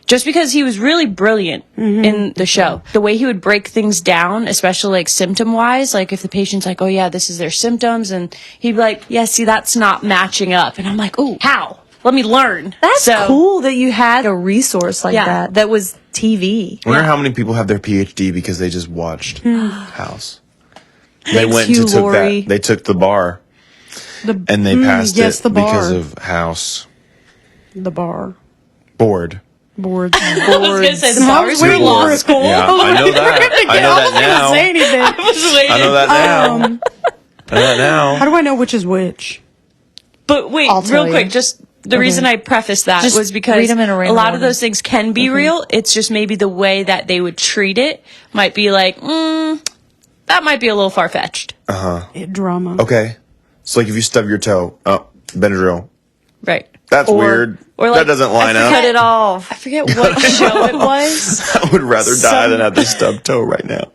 just because he was really brilliant in the show. The way he would break things down, especially like symptom wise, like if the patient's like, oh yeah, this is their symptoms, and he'd be like, yeah, see, that's not matching up. And I'm like, ooh, how? Let me learn. That's So- cool that you had a resource like Yeah. that. That was TV. I wonder how many people have their PhD because they just watched House. They went Hugh to took Laurie. that. They took the bar The, and they passed yes, it the bar. because of House the bar. board. Boards. I was gonna say the I bar was is for waiting law for it. school. Yeah, I know that. I know that now. Say anything. I was waiting. I know that now. I know that How now. do I know which is which? But wait, I'll tell real quick, you. just the reason I prefaced that Just was because read 'em in a a random lot of order. those things can be real. It's just maybe the way that they would treat it might be like, that might be a little far fetched. Drama. Okay. So like if you stub your toe, oh, Benadryl. Right. That's weird. Or like, that doesn't line up. Cut it off. I forget what show it was. I would rather die than have the stub toe right now.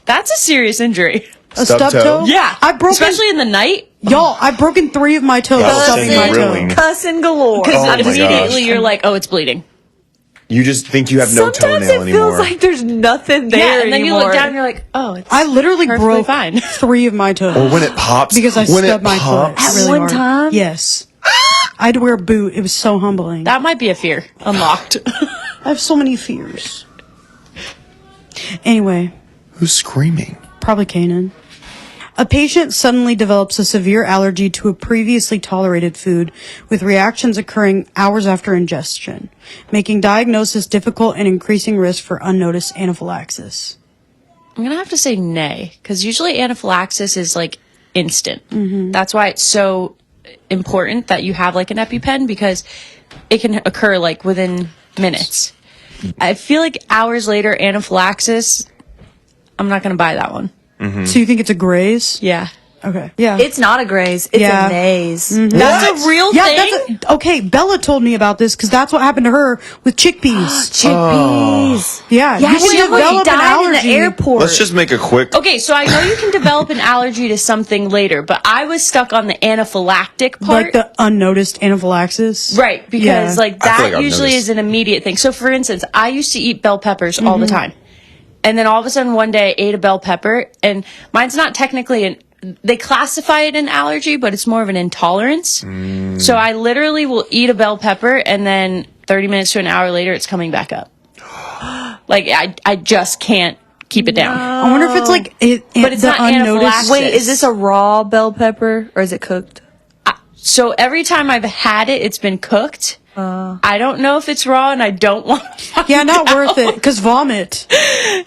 That's a serious injury. A Stub stub toe? toe? Yeah. I've broken, Especially in the night. y'all, I've broken 3 of my toes Wow, stubbing my grilling. toe. Cussing galore. Oh my Immediately gosh. you're like, oh, it's bleeding. You just think you have no Sometimes toenail it anymore. feels like there's nothing there And then you anymore. look down and you're like, oh, it's I literally perfectly broke fine. 3 of my toes. or when it pops. because I when stubbed it my foot pops, At really one hard. time? Yes. I had to wear a boot. It was so humbling. That might be a fear unlocked. I have so many fears. Anyway, Who's screaming? probably Kanan. A patient suddenly develops a severe allergy to a previously tolerated food, with reactions occurring hours after ingestion, making diagnosis difficult and increasing risk for unnoticed anaphylaxis. I'm going to have to say nay, because usually anaphylaxis is like instant. That's why it's so important that you have like an EpiPen, because it can occur like within minutes. I feel like hours later, anaphylaxis, I'm not going to buy that one. So you think it's a graze? Yeah. Okay. Yeah. It's not a graze. It's Yeah. a naze. That's a real yeah, thing? okay, Bella told me about this because that's what happened to her with chickpeas. Chickpeas. Yeah, Yeah, you she can almost develop an died in the allergy. airport. Let's just make a quick. Okay, so I know you can develop an allergy to something later, but I was stuck on the anaphylactic part. Like the unnoticed anaphylaxis. Right, because Yeah. like I feel that like I've usually noticed. is an immediate thing. So for instance, I used to eat bell peppers all the time. And then all of a sudden one day I ate a bell pepper, and mine's not technically they classify it an allergy, but it's more of an intolerance. So I literally will eat a bell pepper, and then 30 minutes to an hour later it's coming back up. Like I just can't keep it down. I wonder if it's like But it's the not unnoticed. anaphylaxis. Wait, is this a raw bell pepper or is it cooked? So every time I've had it, it's been cooked. I don't know if it's raw, and I don't want to Yeah, not worth it because vomit.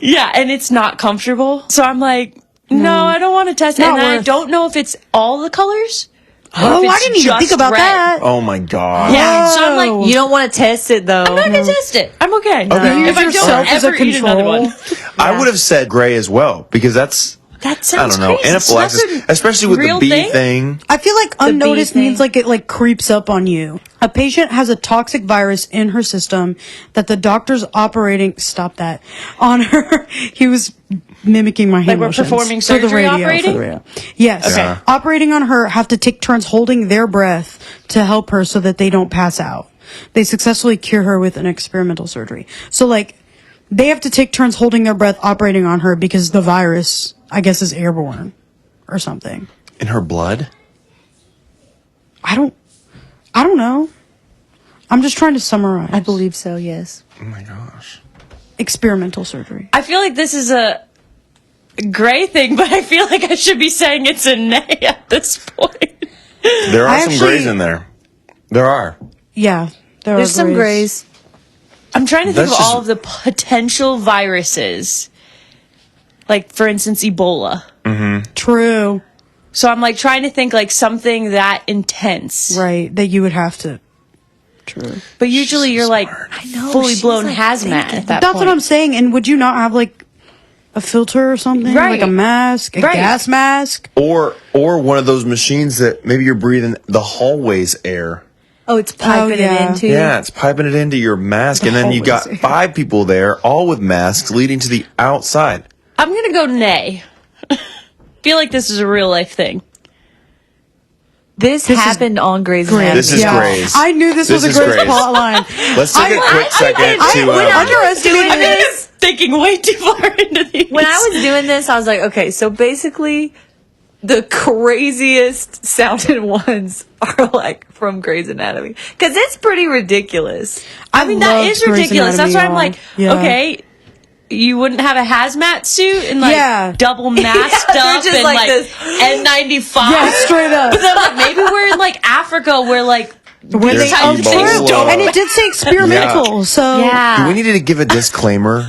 Yeah, and it's not comfortable. So I'm like, no, I don't want to test it. Not And I worth- don't know if it's all the colors. Oh, if I it's didn't even just think about red. that. Oh my god. Yeah, so I'm like, You don't want to test it though. I'm not gonna test it. I'm okay. Okay. If I Use don't yourself as a ever eat another control. one, I would have said gray as well because that's that I sounds don't know crazy. So anaphylaxis, that's especially with the real bee thing? thing. I feel like unnoticed thing. means like it like creeps up on you. A patient has a toxic virus in her system that the doctor's operating. Stop that on her. He was mimicking my hand we're motions. performing For the surgery radio, operating? for the radio. Yes. Okay. Operating on her have to take turns holding their breath to help her so that they don't pass out. They successfully cure her with an experimental surgery. So like they have to take turns holding their breath operating on her because the virus, I guess, is airborne or something. In her blood? I don't know. I'm just trying to summarize. I believe so, yes. Oh my gosh. Experimental surgery. I feel like this is a gray thing, but I feel like I should be saying it's a nay at this point. There are I some actually- grays in there. There are. Yeah. There's some grays. I'm trying to think That's of all just- of the potential viruses. Like, for instance, Ebola. True. So I'm like trying to think like something that intense. Right. That you would have to. True. But usually you're like know, fully she's, blown like, hazmat thinking. at that That's point. what I'm saying. And would you not have like a filter or something? Right. Like a mask? A Right. gas mask? Or one of those machines that maybe you're breathing the hallways air. Oh, it's piping yeah. it into. Yeah, it's piping it into your mask, and then you got hallways 5 people there, all with masks, leading to the outside. I'm gonna go nay. Feel like this is a real life thing. This happened on Grey's Anatomy. This is Grey's. I knew this was This a is great Grey's. plot line. Let's take a quick second to. underestimated this. Thinking way too far into these. When I was doing this, I was like, okay, so basically, the craziest sounding ones are like from Grey's Anatomy because it's pretty ridiculous. I mean, that loved is Grey's ridiculous. That's why I'm Anatomy, like, y'all. Yeah. okay, you wouldn't have a hazmat suit and like Yeah. double masked they're up just and like like this. N95. Yeah, straight up. But then like maybe we're in like Africa where like When There's they type of things Ebola. don't. And it did say experimental, so Do we need to give a disclaimer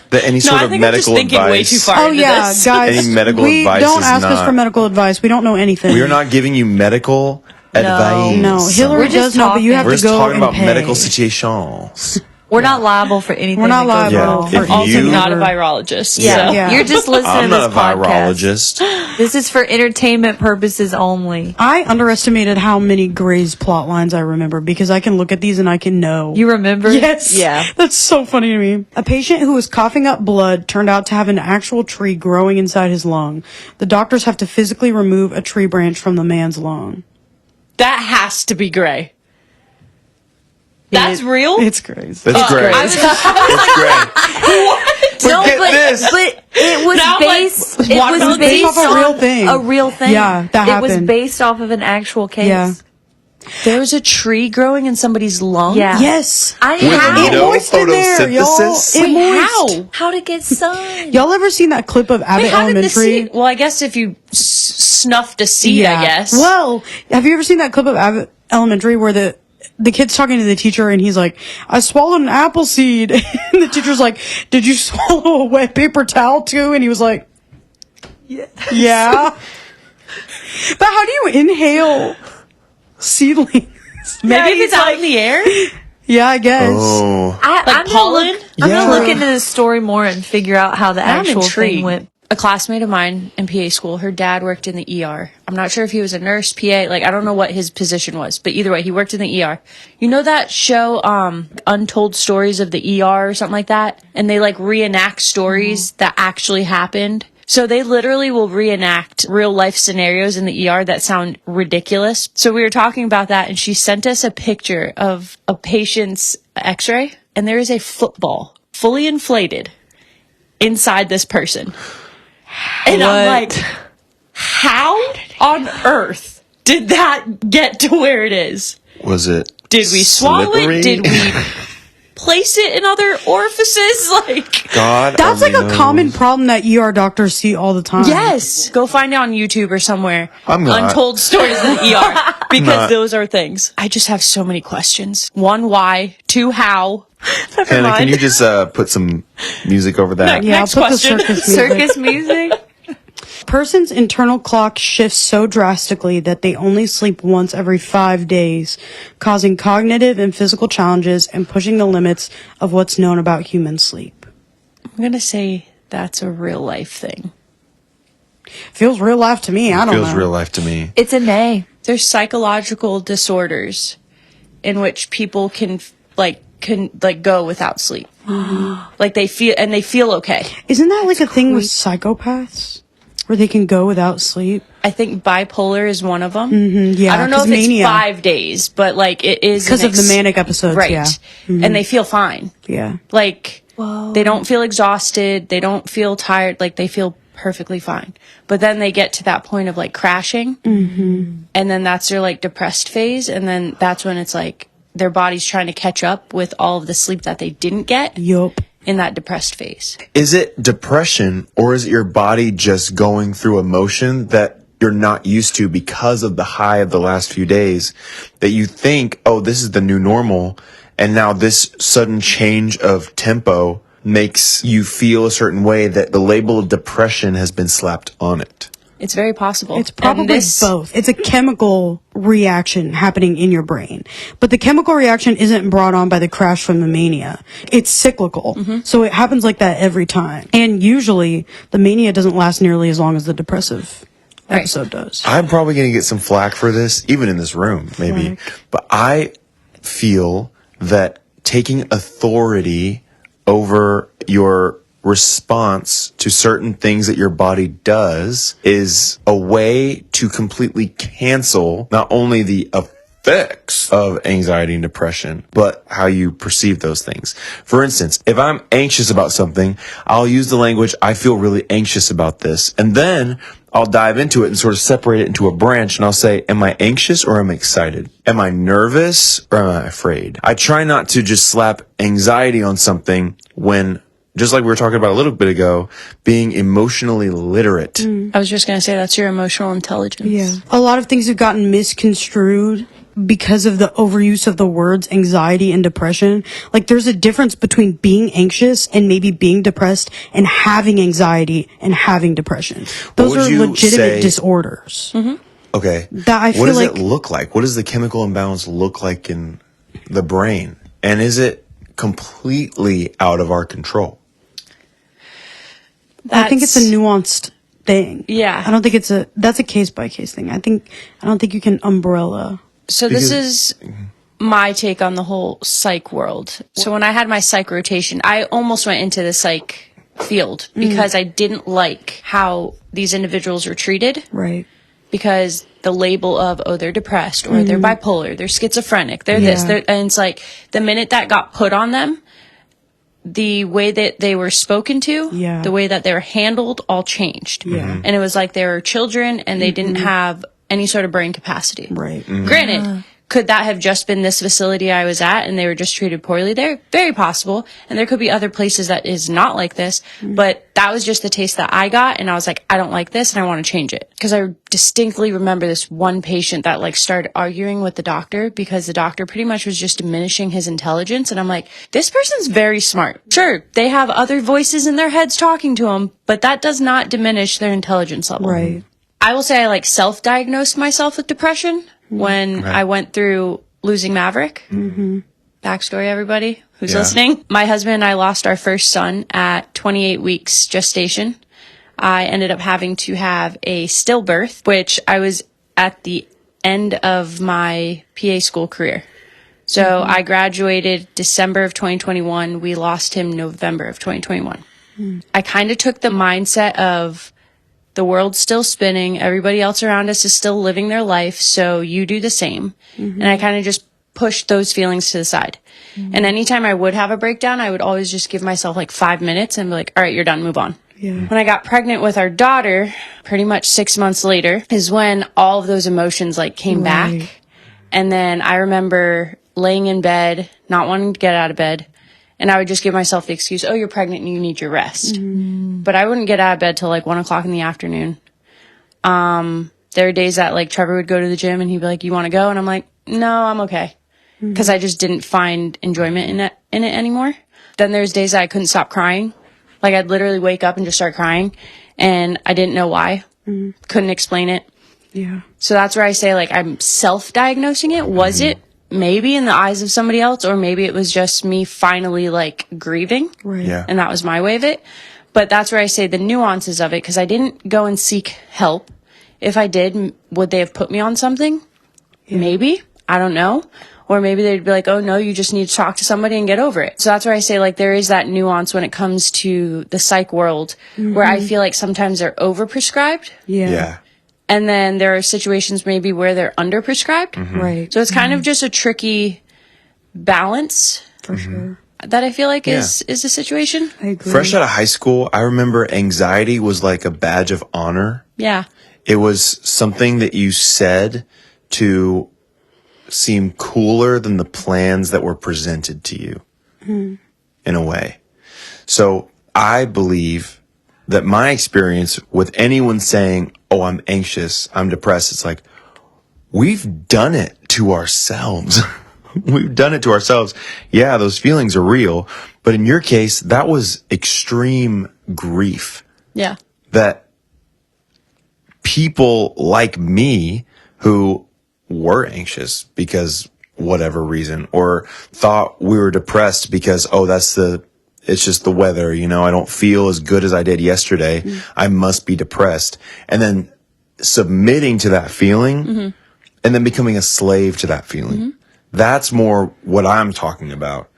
that any No, sort I of think I'm just medical thinking way advice? too far. Oh into yeah, this. guys. Any medical we advice don't is ask us not- for medical advice. We don't know anything. We are not giving you medical advice. No, Hillary We're just does know, but you have We're to just go talking and about pay. medical situations. We're not liable for anything. We're not that goes liable wrong. for If Also, you- not a virologist. Yeah. So. Yeah. You're just listening I'm to not this a podcast. virologist. This is for entertainment purposes only. I underestimated how many Grey's plot lines I remember because I can look at these and I can know. You remember? Yes. Yeah. That's so funny to me. A patient who was coughing up blood turned out to have an actual tree growing inside his lung. The doctors have to physically remove a tree branch from the man's lung. That has to be Gray. That's real? It's crazy. That's great. I was That's great. No, Forget this. but it was Now I'm like, based. It was watermelon based off a on real thing. A real thing. Yeah, that It was happened. based off of an actual case. Yeah. There was a tree growing in somebody's lung? Yeah. Yes. I With how? It no moist in there, y'all. photosynthesis? It moist. How? How to get sun? Y'all ever seen that clip of Abbott Wait, how did the Elementary? seed? Well, I guess if you snuffed a seed, I guess. Well, have you ever seen that clip of Abbott Elementary where the kid's talking to the teacher and he's like, I swallowed an apple seed. And the teacher's like, did you swallow a wet paper towel too? And he was like, yeah. But how do you inhale seedlings? Maybe if it's out in the air. Yeah, I guess. Oh. I'm pollen? I'm Yeah. gonna look into this story more and figure out how the I'm actual thing intrigued. went. A classmate of mine in PA school, her dad worked in the ER. I'm not sure if he was a nurse, PA, like I don't know what his position was, but either way, he worked in the ER. You know that show, Untold Stories of the ER or something like that? And they like reenact stories that actually happened. So they literally will reenact real life scenarios in the ER that sound ridiculous. So we were talking about that and she sent us a picture of a patient's x-ray and there is a football fully inflated inside this person. And I'm like, how on earth did that get to where it is? Was it? Did we swallow slippery? it? Did we place it in other orifices? Like, God. That's like only a common knows. problem that ER doctors see all the time. yes. Go find it on YouTube or somewhere. I'm not. Untold Stories in the ER. Because not. those are things. I just have so many questions. One, why? Two, how? Never Hannah, mind. can you just put some music over that? No. Yeah, Next I'll put question. the circus music. Circus music. Person's internal clock shifts so drastically that they only sleep once every 5 days, causing cognitive and physical challenges and pushing the limits of what's known about human sleep. I'm going to say that's a real life thing. Feels real life to me. I don't Feels know. real life to me. It's a nay. There's psychological disorders in which people can go without sleep. Like they feel okay. Isn't that like a thing with psychopaths? Where they can go without sleep? I think bipolar is one of them. Yeah, I don't know 'cause if mania. it's 5 days, but like it is Because an of the manic episodes, right? yeah. And they feel fine. Yeah. Like they don't feel exhausted. They don't feel tired. Like they feel perfectly fine. But then they get to that point of like crashing, and then that's their like depressed phase, and then that's when it's like their body's trying to catch up with all of the sleep that they didn't get Yup. in that depressed phase. Is it depression or is it your body just going through emotion that you're not used to because of the high of the last few days that you think, oh, this is the new normal. And now this sudden change of tempo makes you feel a certain way that the label of depression has been slapped on it. It's very possible. It's probably both. It's a chemical reaction happening in your brain. But the chemical reaction isn't brought on by the crash from the mania. It's cyclical. So it happens like that every time. And usually the mania doesn't last nearly as long as the depressive episode does. I'm probably going to get some flack for this, even in this room, maybe. But I feel that taking authority over your response to certain things that your body does is a way to completely cancel not only the effects of anxiety and depression, but how you perceive those things. For instance, if I'm anxious about something, I'll use the language, I feel really anxious about this. And then I'll dive into it and sort of separate it into a branch and I'll say, am I anxious or am I excited? Am I nervous or am I afraid? I try not to just slap anxiety on something when, just like we were talking about a little bit ago, being emotionally literate. I was just going to say that's your emotional intelligence. Yeah. A lot of things have gotten misconstrued because of the overuse of the words anxiety and depression. Like there's a difference between being anxious and maybe being depressed and having anxiety and having depression. Those would are you legitimate say- disorders. Okay. That I what feel does like it look like? What does the chemical imbalance look like in the brain? And is it completely out of our control. I think it's a nuanced thing. Yeah. I don't think that's a case by case thing. I don't think you can umbrella. So this is my take on the whole psych world. So when I had my psych rotation, I almost went into the psych field because I didn't like how these individuals were treated. Right. Because the label of, oh, they're depressed or they're bipolar, they're schizophrenic, they're this, and it's like the minute that got put on them, the way that they were spoken to, the way that they were handled, all changed. Yeah. And it was like they were children and they didn't have any sort of brain capacity. Right. Granted, could that have just been this facility I was at and they were just treated poorly there? Very possible. And there could be other places that is not like this. But that was just the taste that I got. And I was like, I don't like this and I want to change it. Because I distinctly remember this one patient that like started arguing with the doctor because the doctor pretty much was just diminishing his intelligence. And I'm like, this person's very smart. Sure, they have other voices in their heads talking to them, but that does not diminish their intelligence level. Right. I will say I like self-diagnosed myself with depression when I went through losing Maverick. Backstory, everybody who's listening. My husband and I lost our first son at 28 weeks gestation. I ended up having to have a stillbirth, which I was at the end of my PA school career. So I graduated December of 2021. We lost him November of 2021. I kind of took the mindset of, the world's still spinning. Everybody else around us is still living their life. So you do the same. And I kind of just pushed those feelings to the side. And anytime I would have a breakdown, I would always just give myself like 5 minutes and be like, all right, you're done, move on. Yeah. When I got pregnant with our daughter, pretty much 6 months later is when all of those emotions like came back. And then I remember laying in bed, not wanting to get out of bed. And I would just give myself the excuse, oh, you're pregnant and you need your rest. But I wouldn't get out of bed till like 1 o'clock in the afternoon. There are days that like Trevor would go to the gym and he'd be like, you want to go? And I'm like, no, I'm okay. Because I just didn't find enjoyment in it anymore. Then there's days that I couldn't stop crying. Like I'd literally wake up and just start crying. And I didn't know why. Couldn't explain it. Yeah. So that's where I say like I'm self-diagnosing it. Was it? Maybe in the eyes of somebody else, or maybe it was just me finally like grieving. Right. Yeah. And that was my way of it. But that's where I say the nuances of it, because I didn't go and seek help. If I did, would they have put me on something? Maybe. I don't know. Or maybe they'd be like, oh no, you just need to talk to somebody and get over it. So that's where I say like there is that nuance when it comes to the psych world where I feel like sometimes they're overprescribed. Yeah. And then there are situations maybe where they're underprescribed. Right. So it's kind of just a tricky balance For sure. that I feel like is the situation. I agree. Fresh out of high school, I remember anxiety was like a badge of honor. Yeah. It was something that you said to seem cooler than the plans that were presented to you in a way. So I believe that my experience with anyone saying, oh, I'm anxious, I'm depressed, it's like, we've done it to ourselves. We've done it to ourselves. Yeah, those feelings are real. But in your case, that was extreme grief Yeah. that people like me who were anxious because whatever reason, or thought we were depressed because, oh, it's just the weather, you know, I don't feel as good as I did yesterday. I must be depressed. And then submitting to that feeling and then becoming a slave to that feeling. That's more what I'm talking about,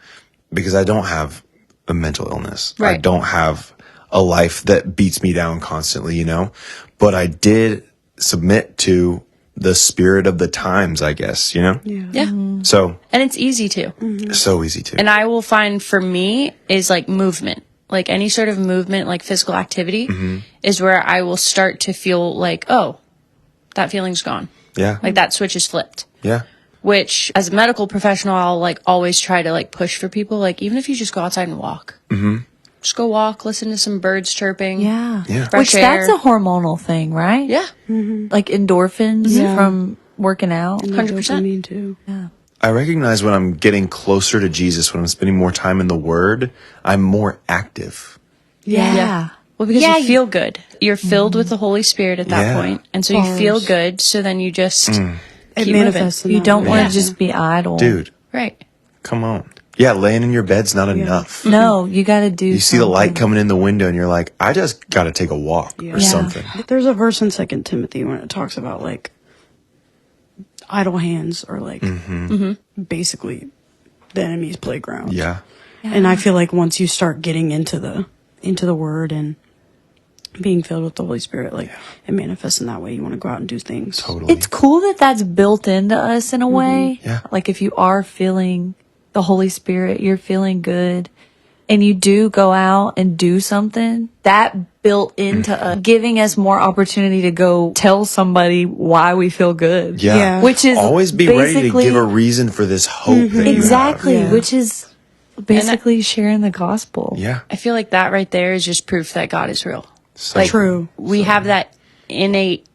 because I don't have a mental illness. Right. I don't have a life that beats me down constantly, you know, but I did submit to the spirit of the times, I guess, you know? Yeah. So, And it's easy to. so easy to. And I will find for me is like movement, like any sort of movement, like physical activity is where I will start to feel like, oh, that feeling's gone. Yeah. Like that switch is flipped. Yeah. Which as a medical professional, I'll like always try to like push for people. Like even if you just go outside and walk, just go walk, listen to some birds chirping. Yeah. Yeah. Fresh Which air. that's a hormonal thing, right? Yeah. Like endorphins from working out. 100%. Me too. I recognize when I'm getting closer to Jesus, when I'm spending more time in the Word, I'm more active. Yeah. Well, because you feel good. You're filled with the Holy Spirit at that Yeah. point. And so you feel good. So then you just It keep manifests. You don't want to just be idle. Dude, moving. Right. come on. Yeah, laying in your bed's not enough. No, you got to do. You see the light coming in the window, and you're like, I just got to take a walk or something. There's a verse in 2 Timothy when it talks about like idle hands are like basically the enemy's playground. Yeah. And I feel like once you start getting into the word and being filled with the Holy Spirit, like it manifests in that way. You want to go out and do things. Totally. It's cool that that's built into us in a way. Yeah. Like if you are feeling the Holy Spirit, you're feeling good, and you do go out and do something, that built into us, giving us more opportunity to go tell somebody why we feel good. Yeah. Which is always be ready to basically- give a reason for this hope that you Exactly, have. which is basically sharing the gospel. Yeah. I feel like that right there is just proof that God is real. So Like, True. We have that innate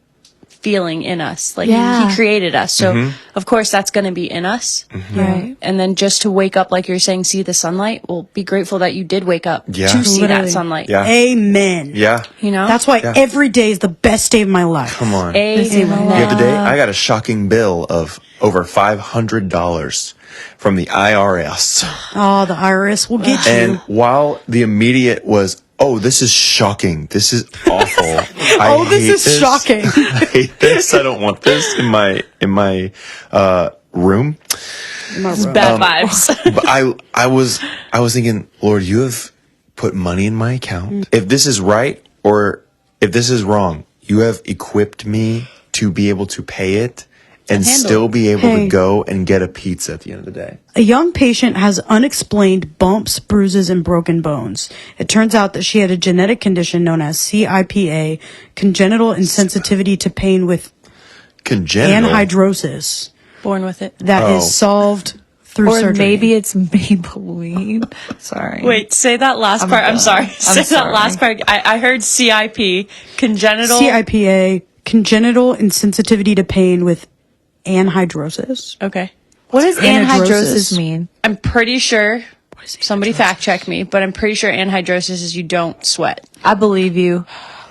feeling in us. Like Yeah. he created us. So of course that's going to be in us. Right. And then just to wake up, like you're saying, see the sunlight. Well, be grateful that you did wake up Yeah. to see Literally. that sunlight. Yeah. Amen. Yeah. You know? That's why every day is the best day of my life. Come on. Amen. The other day, I got a shocking bill of over $500 from the IRS. Oh, the IRS will get you. And while the immediate was, oh, this is shocking. This is awful. I This hate is shocking. I hate this. I don't want this in my room. Bad vibes. But I was thinking, Lord, you have put money in my account. If this is right or if this is wrong, you have equipped me to be able to pay it and handle still it. be able Hey. to go and get a pizza at the end of the day. A young patient has unexplained bumps, bruises, and broken bones. It turns out that she had a genetic condition known as CIPA, congenital insensitivity to pain with Congenital. anhidrosis, Born with it. that Oh. is solved through Or surgery. maybe it's Maybelline. Sorry. Wait, say that last I'm part. I'm done. sorry. I'm Say that sorry. last part. I heard CIP, congenital. CIPA, congenital insensitivity to pain with anhidrosis. Okay. What does Anhidrosis. anhidrosis mean? I'm pretty sure, somebody fact check me, but I'm pretty sure anhidrosis is you don't sweat. I believe you.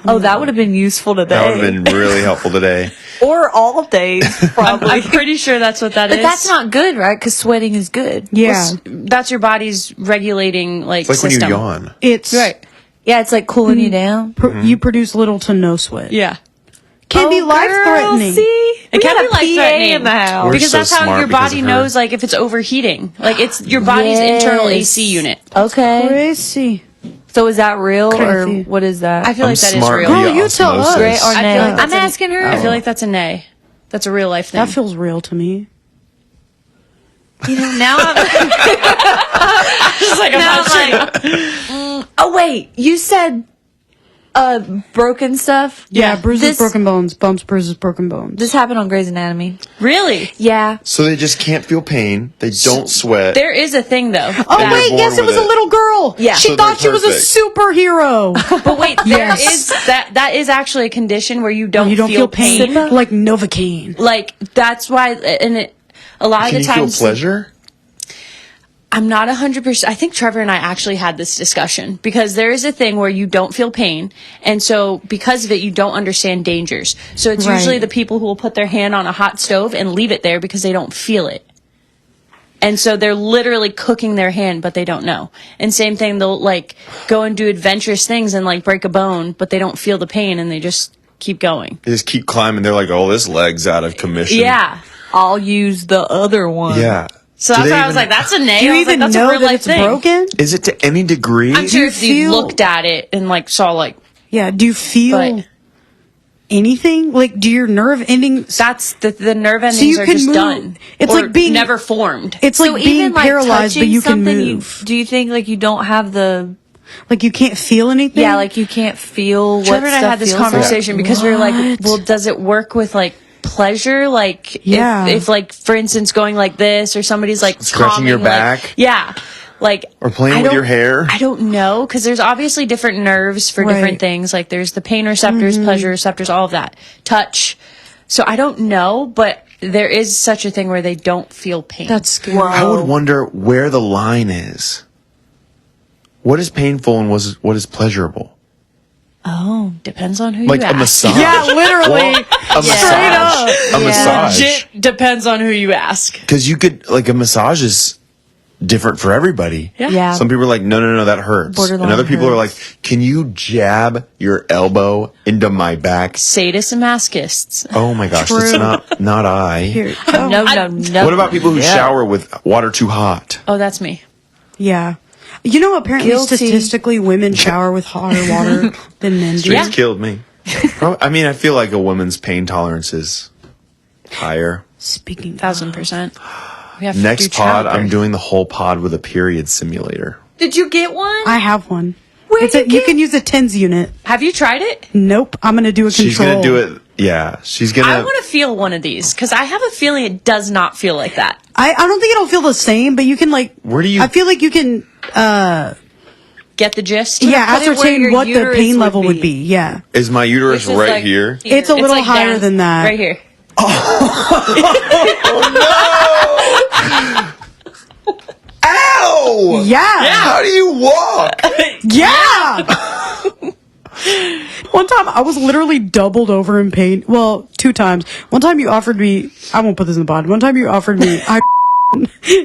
Oh, that would have been useful today. That would have been really helpful today. Or all days, probably. I'm pretty sure that's what that is. But that's not good, right? Because sweating is good. Yeah, That's your body's regulating It's like system. when you yawn. it's Right. Yeah, it's like cooling you down. You produce little to no sweat. Yeah. Can be life threatening. See? It can be life life-threatening in the house. We're Because so that's how smart your because body of her. knows, like, if it's overheating. Like, it's your body's internal AC unit. Okay. Crazy. So is that real Crazy. or what is that? I feel like that is smart real. via Girl, you tell us. osmosis. Great or I nay? feel like I'm that's asking her. I feel like that's a nay. That's a real life thing. That feels real to me. You know, now I'm It's like, now I'm like, oh wait, you said broken stuff? Yeah, bruises, This- broken bones, bumps, bruises, broken bones. This happened on Grey's Anatomy. really? Yeah. So they just can't feel pain. They don't sweat. There is a thing, though. Oh They're wait, born yes, it with was a it. little girl. Yeah. She So thought she they're was a perfect. superhero. But wait, there Yes. is that is actually a condition where you don't, You don't feel pain, pain. like Novocaine. Like, that's why, and it, a lot Can of you the feel times, pleasure? I'm not 100%. I think Trevor and I actually had this discussion because there is a thing where you don't feel pain. And so because of it, you don't understand dangers. So it's Right. usually the people who will put their hand on a hot stove and leave it there because they don't feel it. And so they're literally cooking their hand, but they don't know. And same thing, they'll like go and do adventurous things and like break a bone, but they don't feel the pain and they just keep going. They just keep climbing. They're like, oh, this leg's out of commission. Yeah. I'll use the other one. Yeah. So Do that's they why I was even- like, that's a nay. Do you I was like, even that's a know real that life it's thing. broken? Is it to any degree? I'm sure you if you feel- looked at it and like saw like Yeah. Do you feel But- anything? Like, do your nerve endings? that's the nerve endings you are can just move. done. It's or like being- never formed. It's So like being even like paralyzed, but touching you can something, move. do you think like you don't have the Like you can't feel anything. yeah, like you can't feel what Trevor and I stuff had this feels like? conversation because we were like, What? well, does it work with like pleasure? Like Yeah. if like for instance going like this or somebody's like Scratching your calming, like- back? yeah. Like Or playing I with don't- your hair? I don't know because there's obviously different nerves for Right. different things. Like there's the pain receptors, pleasure receptors, all of that. Touch. So I don't know, but there is such a thing where they don't feel pain. That's scary. I would wonder where the line is. What is painful and what is pleasurable? oh, depends on who Like you a ask. massage. Yeah, literally. A massage. A massage. Legit depends on who you ask. Because you could, like, a massage is different for everybody. Yeah. Some people are like, no, that hurts. Borderline And other people are like, hurts. can you jab your elbow into my back? Sadists and masochists. Oh my gosh, that's not I. Here. No. What about people who shower with water too hot? Oh, that's me. Yeah. You know, apparently Guilty. statistically, women shower with hotter water than men do. Streets killed me. I mean, I feel like a woman's pain tolerance is higher. Speaking of 1000%. We have to Next do pod, childbirth. I'm doing the whole pod with a period simulator. Did you get one? I have one. Where'd You can use a TENS unit. Have you tried it? Nope. I'm going to do a She's control. gonna do it. Yeah, she's gonna. I want to feel one of these because I have a feeling it does not feel like that. I don't think it'll feel the same, but you can like. Where do you- I feel like you can. Get the gist? Yeah, put it where ascertain your what the uterus pain would level would be. be. Yeah. Is my uterus Which is right like here? It's a little higher down- than that. Right here. Ow! Yeah. How do you walk? Yeah. One time I was literally doubled over in pain. Well, 2 times. One time you offered me, I won't put this in the pod. One time you offered me,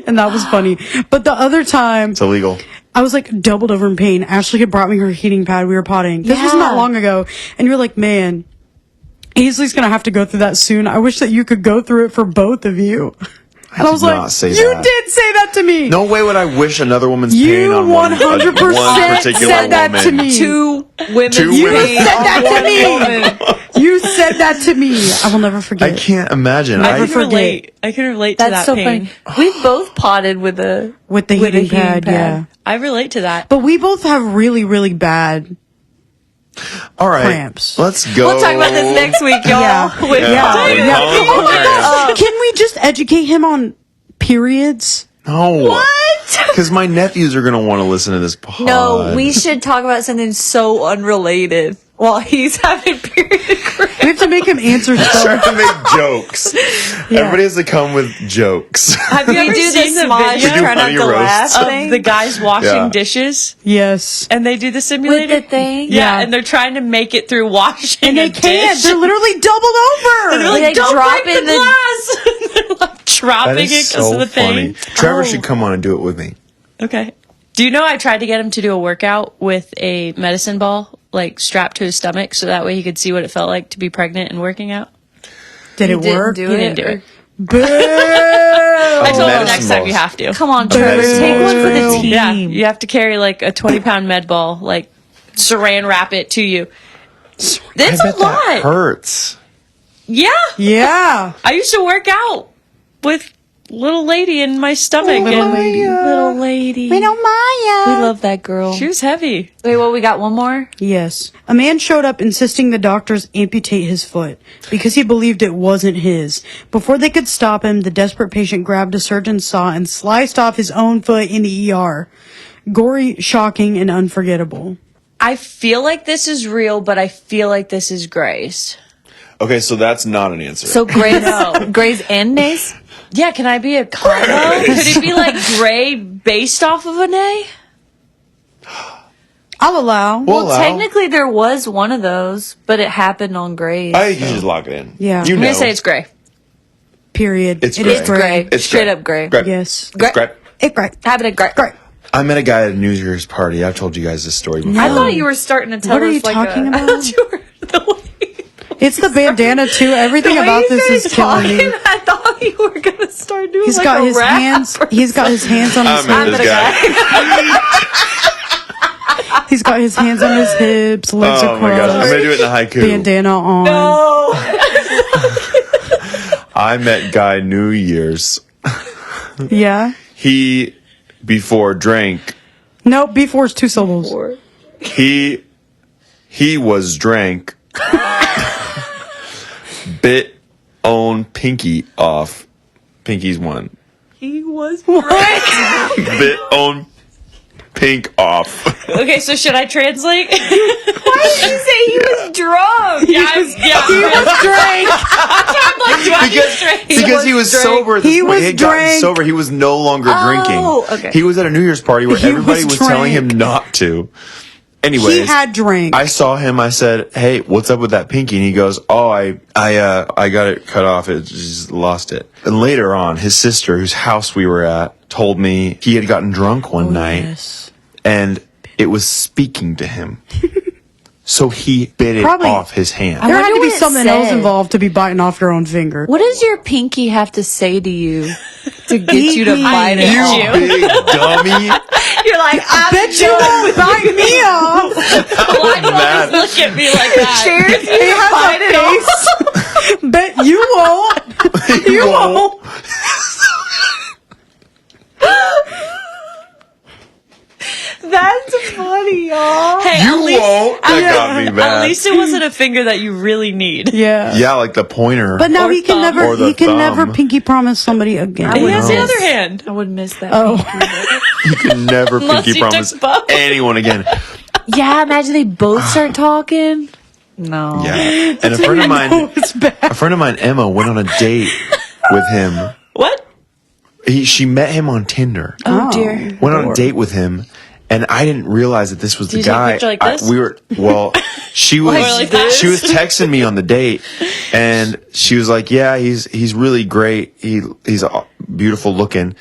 and that was funny. But the other time, It's illegal. I was like doubled over in pain. Ashley had brought me her heating pad. We were potting. This was not Yeah. long ago. And you're like, man, Ainsley's going to have to go through that soon. I wish that you could go through it for both of you. And I was did like, not say you that. did say that to me. No way would I wish another woman's pain You on one 100% one particular said that woman. to me. Two women. Two You women. said that to me. You said that to me. I will never forget. I can't imagine. I I, can relate. I can relate to That's that so pain. funny. We both potted with a With the with a heating pad, yeah. I relate to that. But we both have really, really bad. all right, cramps. let's go. We'll talk about this next week, y'all. Yeah. With Yeah. Colin. Yeah. Oh my Yeah. gosh. Can we just educate him on periods? No. What? Because my nephews are gonna want to listen to this pod. No, we should talk about something so unrelated while he's having period cramps. We have to make him answer trying stuff. to make jokes. Everybody has to come with jokes. Have you We ever do seen the the smosh, video We do try not funny to laugh roasts. of thing. the guys washing Yeah. dishes Yes. and they do the simulator? With the thing? Yeah, Yeah. and they're trying to make it through washing And they a can't. dish. They're literally doubled over. They're like, They don't drop break in the the- glass. They're like dropping That it is because so of the funny. thing. Trevor should come on and do it with me. Okay. Do you know I tried to get him to do a workout with a medicine ball, like strapped to his stomach, so that way he could see what it felt like to be pregnant and working out? Did it Didn't work? do He didn't do or- it. Boo! I told him medicine next time balls. you have to. Come on, Trevor. Medicine Take balls one for the real. team. Yeah, you have to carry like a 20-pound med ball, like saran wrap it to you. It's I a bet that lot. hurts. Yeah, Yeah. I used to work out with little lady in my stomach, Little and lady. little lady. We love that girl. She was heavy. Wait, well, we got one more? Yes. A man showed up insisting the doctors amputate his foot because he believed it wasn't his. Before they could stop him, the desperate patient grabbed a surgeon's saw and sliced off his own foot in the ER. Gory, shocking, and unforgettable. I feel like this is real, but I feel like this is Gray's. Okay, so that's not an answer. So Gray's and Nays? Yeah, can I be a combo? Could it be like Gray based off of an A? I'll allow. Well, Technically, there was one of those, but it happened on Gray's. I think you just lock it in. Yeah. You I'm know. gonna say it's Gray. Period. It's It gray. is gray. It's Straight gray. up Gray. Gray. Yes. It's gray. It gray. Happened Gray. Gray. I met a guy at a New Year's party. I've told you guys this story before. I thought you were starting to tell What are us you like talking a... about? You were the way- It's the bandana too. Everything The way about you this started is killing me. talking, I thought you were gonna start doing He's like got a his rap hands. or He's got his hands on his I met hips. this guy. He's got his hands on his hips, legs Oh my gosh, I'm across, gonna do it in a haiku. bandana on. No. I met guy New Year's. Yeah. He before drank. Nope. Before is 2 syllables. He was drank. Bit on Pinkie off. Pinkie's one. He was Bit on Pink off. Okay, so should I translate? Why did you say he was drunk? He was Drink. Because he was sober at this He point. was He had gotten drank. sober. He was no longer drinking. okay. He was at a New Year's party where He everybody was was telling him drank. not to. anyways, He had drank. I saw him. I said, "Hey, what's up with that Pinkie?" And he goes, "Oh, I got it cut off. It just lost it." And later on, his sister, whose house we were at, told me he had gotten drunk one night, Yes. and it was speaking to him. So he bit it Probably- off his hand. There had wonder to be what it something else said. involved to be biting off your own finger. What does your pinky have to say to you to get you to me. bite it You off? big dummy! You're like, I Bet you won't bite me off. why do you That- always look at me like that? Cheers, you bite it off. Bet you won't. You won't. That's funny, y'all. Hey, You at least, won't. That got me At bad. least it wasn't a finger that you really need. Yeah. Yeah, like the pointer. But now Or he can thumb. never Or the he can never thumb. pinky promise somebody again. He has the No. other hand. I would miss that. Oh. you can never Unless pinky you took promise both. anyone again. Yeah, imagine they both start talking. No. Yeah, and a friend of mine, It's bad. a friend of mine, Emma, went on a date with him. What? She met him on Tinder. Oh, dear. Went on a date with him, and I didn't realize that this was the you take a guy. picture like this? We were she was like this? she was texting me on the date, and she was like, "Yeah, he's really great. He's beautiful looking,"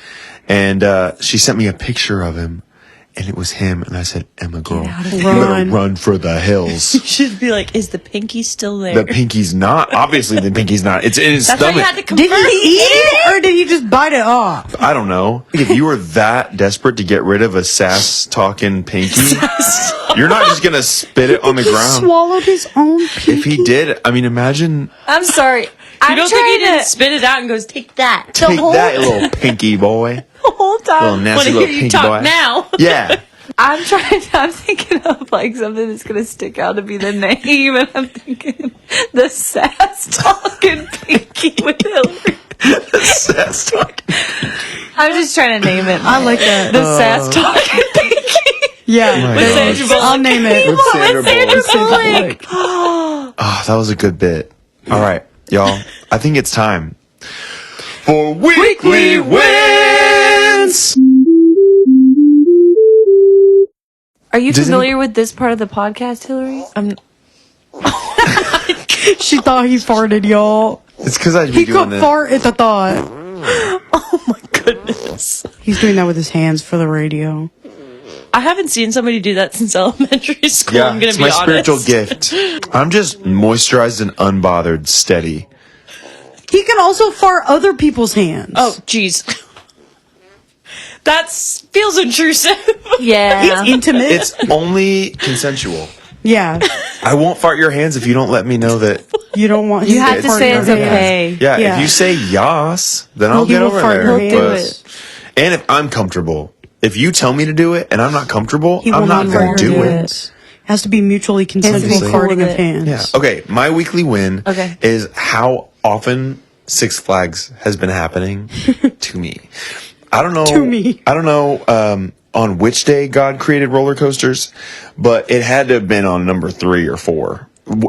and she sent me a picture of him. And it was him, and I said, "Emma, girl, you better Run. run for the hills." You should be like, is the pinky still there? The Pinkie's not. Obviously, the Pinkie's not. It's in his That's why you stomach. had to confirm. Did he eat it or did he just bite it off? I don't know. If you were that desperate to get rid of a Sass talking Pinkie, you're not just gonna spit it on the He ground. swallowed his own pinky. If he did, I mean, imagine I'm sorry. You I'm don't think he trying didn't to spit it out and goes, take that. take that little Pinkie boy, the whole little time. nasty Want to little hear you Pinkie talk boy. now? Yeah, I'm thinking of like something that's gonna stick out to be the name, and I'm thinking the Sass talking Pinky with Hillary. Sass talking. I'm just trying to name it. I like that. The Sass talking Pinky. Yeah. my With gosh. Sandra Bullock. I'll name it. With Sandra Sandra Bullock. Bullock. Oh, that was a good bit. All right, y'all. I think it's time for weekly wins. Are you Does familiar with this part of the podcast, Hillary? She thought he farted, y'all. It's because I'd be He doing could it. fart at the thought. Oh my goodness. He's doing that with his hands for the radio. I haven't seen somebody do that since elementary school. Yeah, I'm gonna it's be my honest. spiritual gift. I'm just moisturized and unbothered, steady. He can also fart other people's hands. Oh, jeez. That feels intrusive. Yeah. It's intimate. It's only consensual. Yeah. I won't fart your hands if you don't let me know that. You don't want You him have to fart say in it's your hands. okay. Yeah, Yeah. if you say yas, then I'll He get will over fart there. your Do hands. it. And if I'm comfortable, if you tell me to do it and I'm not comfortable, He I'm will not not going fart to do your it. hands. Has to be mutually consensual Obviously. farting Cool of with it. hands. Yeah. Okay, my weekly win Okay. is how often Six Flags has been happening to me. I don't know. To me. I don't know on which day God created roller coasters, but it had to have been on number 3 or 4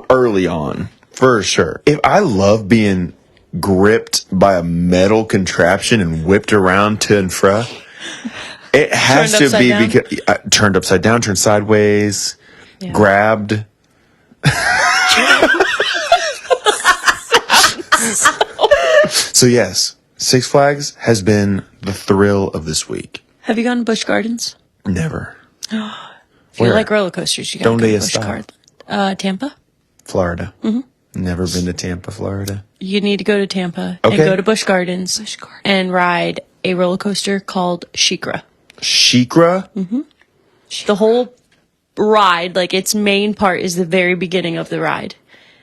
early on for sure. If I love being gripped by a metal contraption and whipped around to and fro, it has Turned to be upside down? because turned upside down, turned sideways, grabbed. So yes, Six Flags has been the thrill of this week. Have you gone to Busch Gardens? Never. If you Where? like roller coasters, you gotta Donde go to está? Busch Gardens. Tampa. Florida. Never been to Tampa, Florida. You need to go to Tampa Okay. and go to Busch Gardens and ride a roller coaster called Shikra. Shikra? The whole ride, like its main part, is the very beginning of the ride.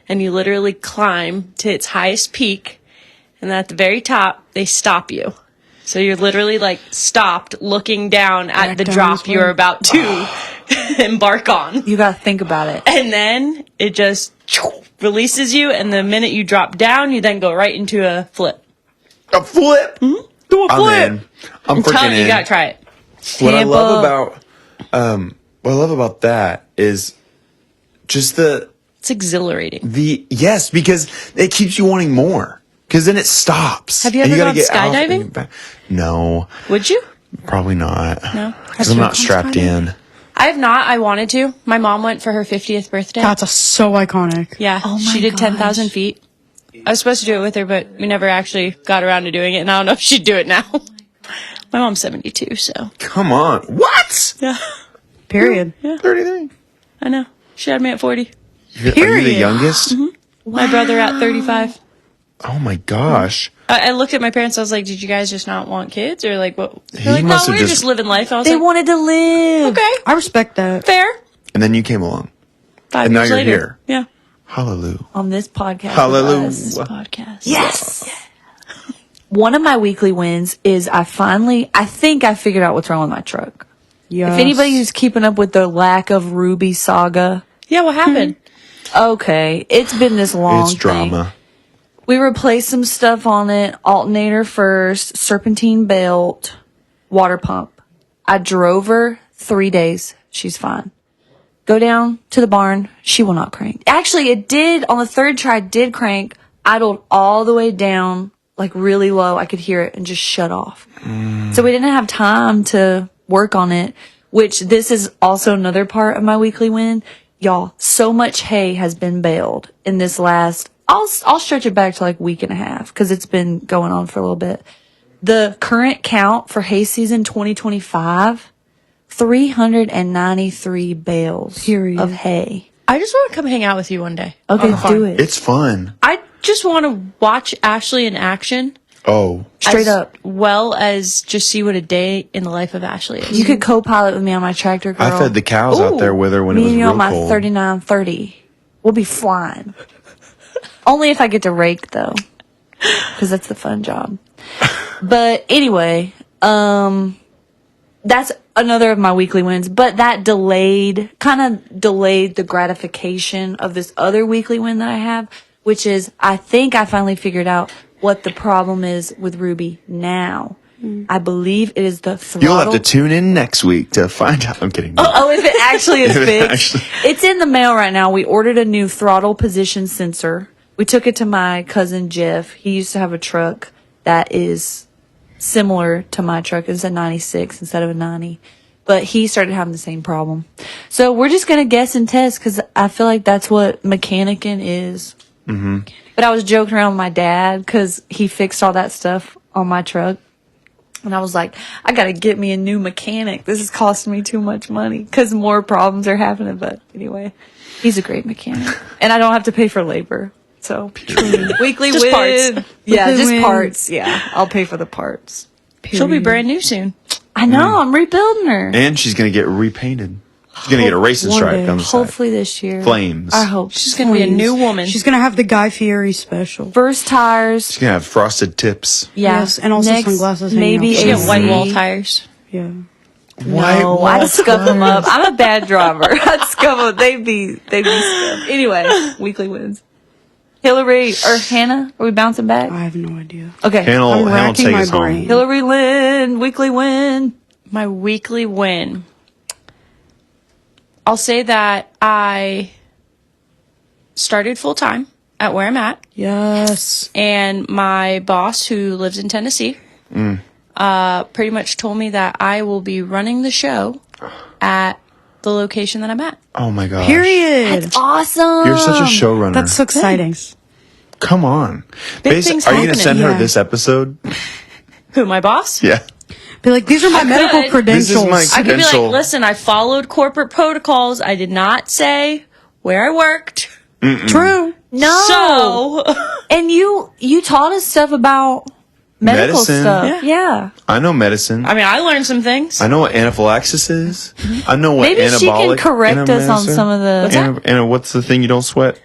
And you literally climb to its highest peak, and then at the very top, they stop you. So you're literally like stopped looking down at Back the down drop this way. you're about to embark on. You gotta think about it. And then it just releases you, and the minute you drop down, you then go right into a flip. A flip? Do a I'm flip. in. I'm I'm telling freaking you, you in. gotta try it. What I love Tampa. about that is just It's exhilarating. yes, because it keeps you wanting more. Because then it stops. Have you And ever gotta gone get out and skydiving? get back. No, Would you? probably not. No. Because I'm not strapped in. I have not. I wanted to. My mom went for her 50th birthday. That's so iconic. Yeah, Oh my she did gosh. 10,000 feet. I was supposed to do it with her, but we never actually got around to doing it, and I don't know if she'd do it now. My mom's 72, so. Come on. What? Yeah, Period. 33. I know. She had me at 40. Are you the Period. youngest? My brother at 35. Oh my gosh. I looked at my parents. I was like, "Did you guys just not want kids, or like what?" They're He like, "No, must have we're just- just living life." I was They like, wanted to live. "Okay, I respect that. fair." And then you came along. 5 And now years you're later, here. yeah. Hallelujah. On this podcast. Hallelujah. with us. This podcast. Yes. One of my weekly wins is I think I figured out what's wrong with my truck. Yes. If anybody who's keeping up with the lack of Ruby saga, Yeah. What happened? okay, it's been this long It's drama. thing. We replaced some stuff on it, alternator first, serpentine belt, water pump. I drove her 3 days. She's fine. Go down to the barn. She will not crank. Actually, it did, on the third try, it did crank, idled all the way down, like really low. I could hear it and just shut off. So we didn't have time to work on it, which this is also another part of my weekly win. Y'all, so much hay has been baled in this last, I'll stretch it back to like week and a half because it's been going on for a little bit. The current count for hay season 2025, 393 bales Period. of hay. I just want to come hang out with you one day. Okay, do it. It's fun. I just want to watch Ashley in action, Oh. Straight as up. well as just see what a day in the life of Ashley is. You could co-pilot with me on my tractor, girl. I fed the cows out there with her when it Me was and you real on my cold. 3930. We'll be flying. Only if I get to rake though, because that's the fun job. But anyway, that's another of my weekly wins. But that kind of delayed the gratification of this other weekly win that I have, which is I think I finally figured out what the problem is with Ruby now. I believe it is the throttle. You'll have to tune in next week to find out. I'm kidding. Oh, if it actually is If it fixed. actually- It's in the mail right now. We ordered a new throttle position sensor. We took it to my cousin Jeff. He used to have a truck that is similar to my truck. It's a 96 instead of a 90. But he started having the same problem. So we're just going to guess and test because I feel like that's what mechanicking is. Mm-hmm. But I was joking around with my dad because he fixed all that stuff on my truck. And I was like, I got to get me a new mechanic. This is costing me too much money because more problems are happening. But anyway, he's a great mechanic. And I don't have to pay for labor. So, weekly Just win. parts. Yeah, Weekly just win. parts. Yeah, I'll pay for the parts. She'll be brand new soon. I know, I'm rebuilding her. And she's going to get repainted. She's going to get a racing One stripe day. on the side. Hopefully this year. Flames. I hope. She's gonna be a new woman. She's gonna have the Guy Fieri special. First tires. She's going to have frosted tips. Yeah. Yes, and also sunglasses hanging Maybe off. She AC. got white wall tires. Yeah. No, I'd scuff them up. I'm a bad driver. I'd scuff them. They'd be scuffed. Anyway, weekly wins. Hillary or Hannah, are we bouncing back? I have no idea. Okay. I'm Hannah will racking take my us home. brain. Hillary Lynn, weekly win. My weekly win. I'll say that I started full time at where I'm at, Yes. and my boss, who lives in Tennessee, pretty much told me that I will be running the show at the location that I'm at. Oh my gosh. Period. Awesome. You're such a showrunner. That's so exciting. Come on. Big things Are you going to happening. send her Yeah. this episode? Who, my boss? Yeah. Be like, these are my medical could. credentials. This is my- I could be Credential. like, listen, I followed corporate protocols. I did not say where I worked. True. No. So, And you taught us stuff about medical Medicine. stuff. Yeah. I know medicine. I mean, I learned some things. I know what anaphylaxis is. I know what Maybe anabolic. she can correct us on medicine- some of the what's the thing you don't sweat?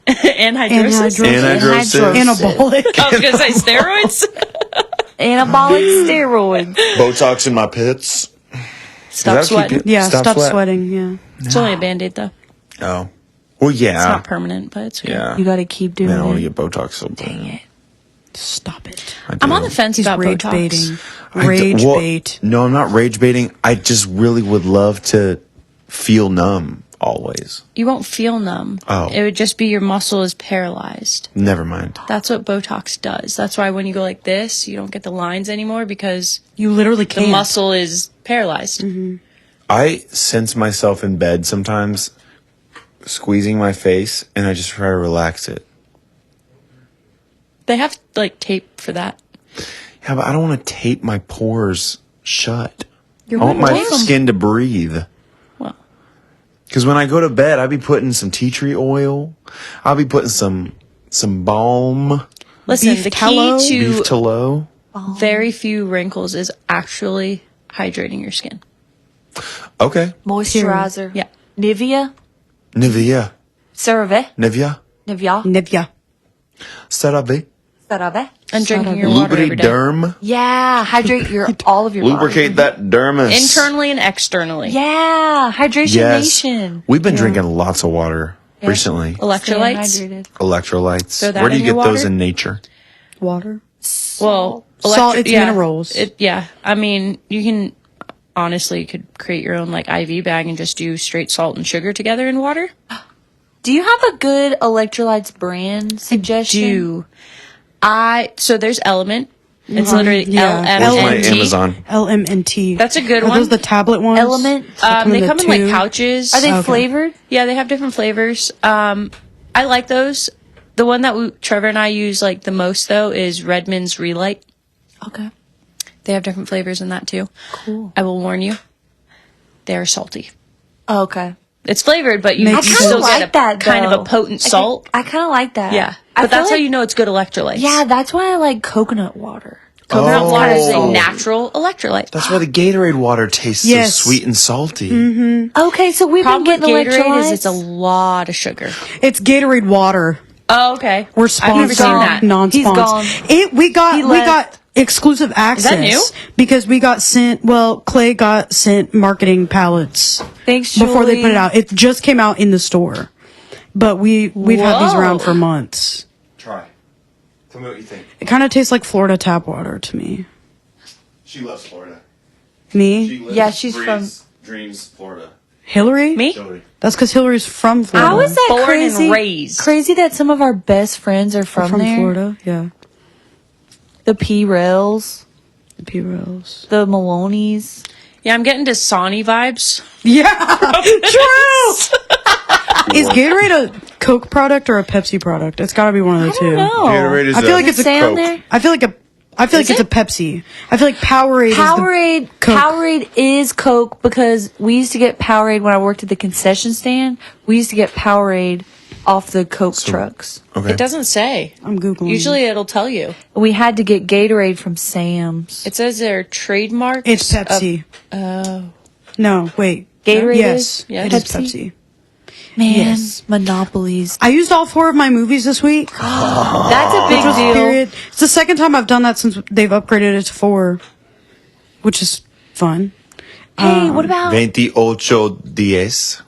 Anhydrosis. Anhydrosis. Anabolic. I was going to say steroids. anabolic steroids. Botox in my pits. Stop That'll keep sweating. you- Yeah, Stop stop sweat. sweating. Yeah. It's only a Band-Aid, though. Oh. Well, yeah. It's not permanent, but it's good. Yeah. You got to keep doing Man, I want to it. get Botox so bad. Stop it. I I'm do. on the fence He's about rage Botox. baiting. I d- Rage well, bait. No, I'm not rage baiting. I just really would love to feel numb always. You won't feel numb. Oh. It would just be your muscle is paralyzed. Never mind. That's what Botox does. That's why when you go like this, you don't get the lines anymore because You literally the can't. muscle is paralyzed. I sense myself in bed sometimes squeezing my face, and I just try to relax it. They have like tape for that. Yeah, but I don't want to tape my pores shut. I You're want my welcome. skin to breathe. Well, Because when I go to bed, I'll be putting some tea tree oil. I'll be putting some balm, listen, Beef the tallow? key beef to tallow. very few wrinkles is actually hydrating your skin. Okay. Moisturizer. Yeah. Nivea. Nivea. CeraVe. Nivea. Nivea. Nivea. CeraVe. CeraVe. And drinking your water every day. Lubriderm. Yeah, hydrate all of your body. Lubricate that dermis. Internally and externally. Yeah, hydration Yes. nation. We've been drinking lots of water recently. Electrolytes. Stay hydrated. Electrolytes. Throw that Where do in you your get those water? in nature? Water. Well, Salt, it's minerals. I mean, you can honestly could create your own like IV bag and just do straight salt and sugar together in water. Do you have a good electrolytes brand suggestion? So there's Element. It's literally Yeah. Where's my LMNT. Amazon? LMNT. That's a good Are one. those the tablet ones? Element. They come in like tube? pouches. Are they Okay. flavored? Yeah, they have different flavors. I like those. The one that Trevor and I use like the most though is Redmond's Relight. Okay. They have different flavors in that too. Cool. I will warn you, they are salty. Oh, okay. It's flavored, but you Makes can sense. still I get like a that, kind of though. a potent salt. I kind of like that. Yeah, I but feel that's how like- you know it's good electrolytes. Yeah, that's why I like coconut water. Coconut Oh. water is a natural electrolyte. That's why the Gatorade water tastes Yes. so sweet and salty. Okay, so we've Problem been with getting Gatorade electrolytes. is it's a lot of sugar. It's Gatorade water. Oh, okay. We're I've never sponsored, seen that. non-sponsor. He's gone. We got He we left. got exclusive access new? because we got sent. Well, Clay got sent marketing pallets Thanks, before they Julie. put it out. It just came out in the store, but we've had these Whoa. around for months. Try. Tell me what you think. It kind of tastes like Florida tap water to me. She loves Florida. Me, Yeah, she's Dreams Florida. Hillary. Me? That's because Hillary's from Florida. How is that Born and crazy? raised. Crazy that some of our best friends are from, from there. Florida? Yeah, The P-Rails, the P-Rose. the Maloney's. Yeah, I'm getting Dasani vibes. Yeah, true. Is Gatorade a Coke product or a Pepsi product? It's got to be one of the two. No. Gatorade is I feel like Does it's it a say on Coke. there? I feel like it's a Pepsi. I feel like Powerade. Powerade, Coke. Powerade is Coke because we used to get Powerade when I worked at the concession stand. We used to get Powerade off the Coke trucks. Okay. It doesn't say. I'm googling. Usually it'll tell you. We had to get Gatorade from Sam's. It says they're trademarks. It's Pepsi. Oh. No, wait. Gatorade Yes, is? Yeah. it is Pepsi? Pepsi. Man, Yes. monopolies. I used all 4 of my movies this week. That's a big deal. Period. It's the second time I've done that since they've upgraded it to 4, which is fun. Hey, what about 28 días.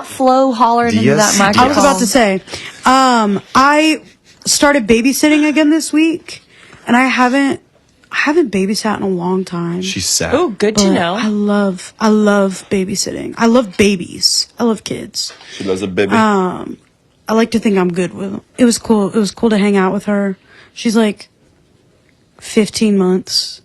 Flo hollering into that Diaz? microphone? I was about to say, I started babysitting again this week, and I haven't babysat in a long time. She's sad. Oh, good to But know. I love babysitting. I love babies. I love kids. She loves a baby. I like to think I'm good with them. It was cool. It was cool to hang out with her. She's like 15 months,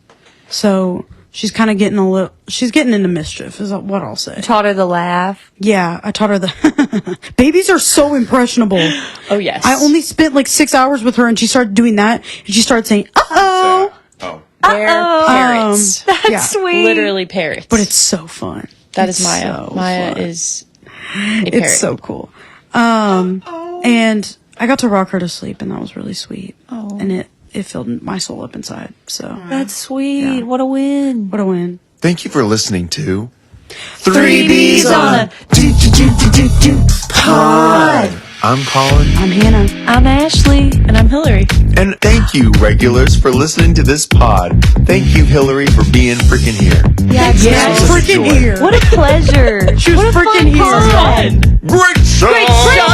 so she's kind of getting she's getting into mischief is what I'll say. Taught her to laugh. Yeah, I taught her the babies are so impressionable. Oh, yes. I only spent like 6 hours with her, and she started doing that, and she started saying, "Uh-oh." Oh. They're parrots. That's Yeah. sweet. Literally parrots. But it's so fun. That is It's Maya. so Maya fun. is a parrot. It's so cool. And I got to rock her to sleep, and that was really sweet. And it filled my soul up inside. So That's sweet. Yeah. What a win. what a win. Thank you for listening to 3Bs on a Pod. I'm Colin. I'm Hannah. I'm Ashley. And I'm Hillary. And thank you, regulars, for listening to this pod. Thank you, Hillary, for being freaking here. Yeah, This was a Freaking joy. here. What a pleasure. She was What a freaking fun here. pod. Great show! Great show!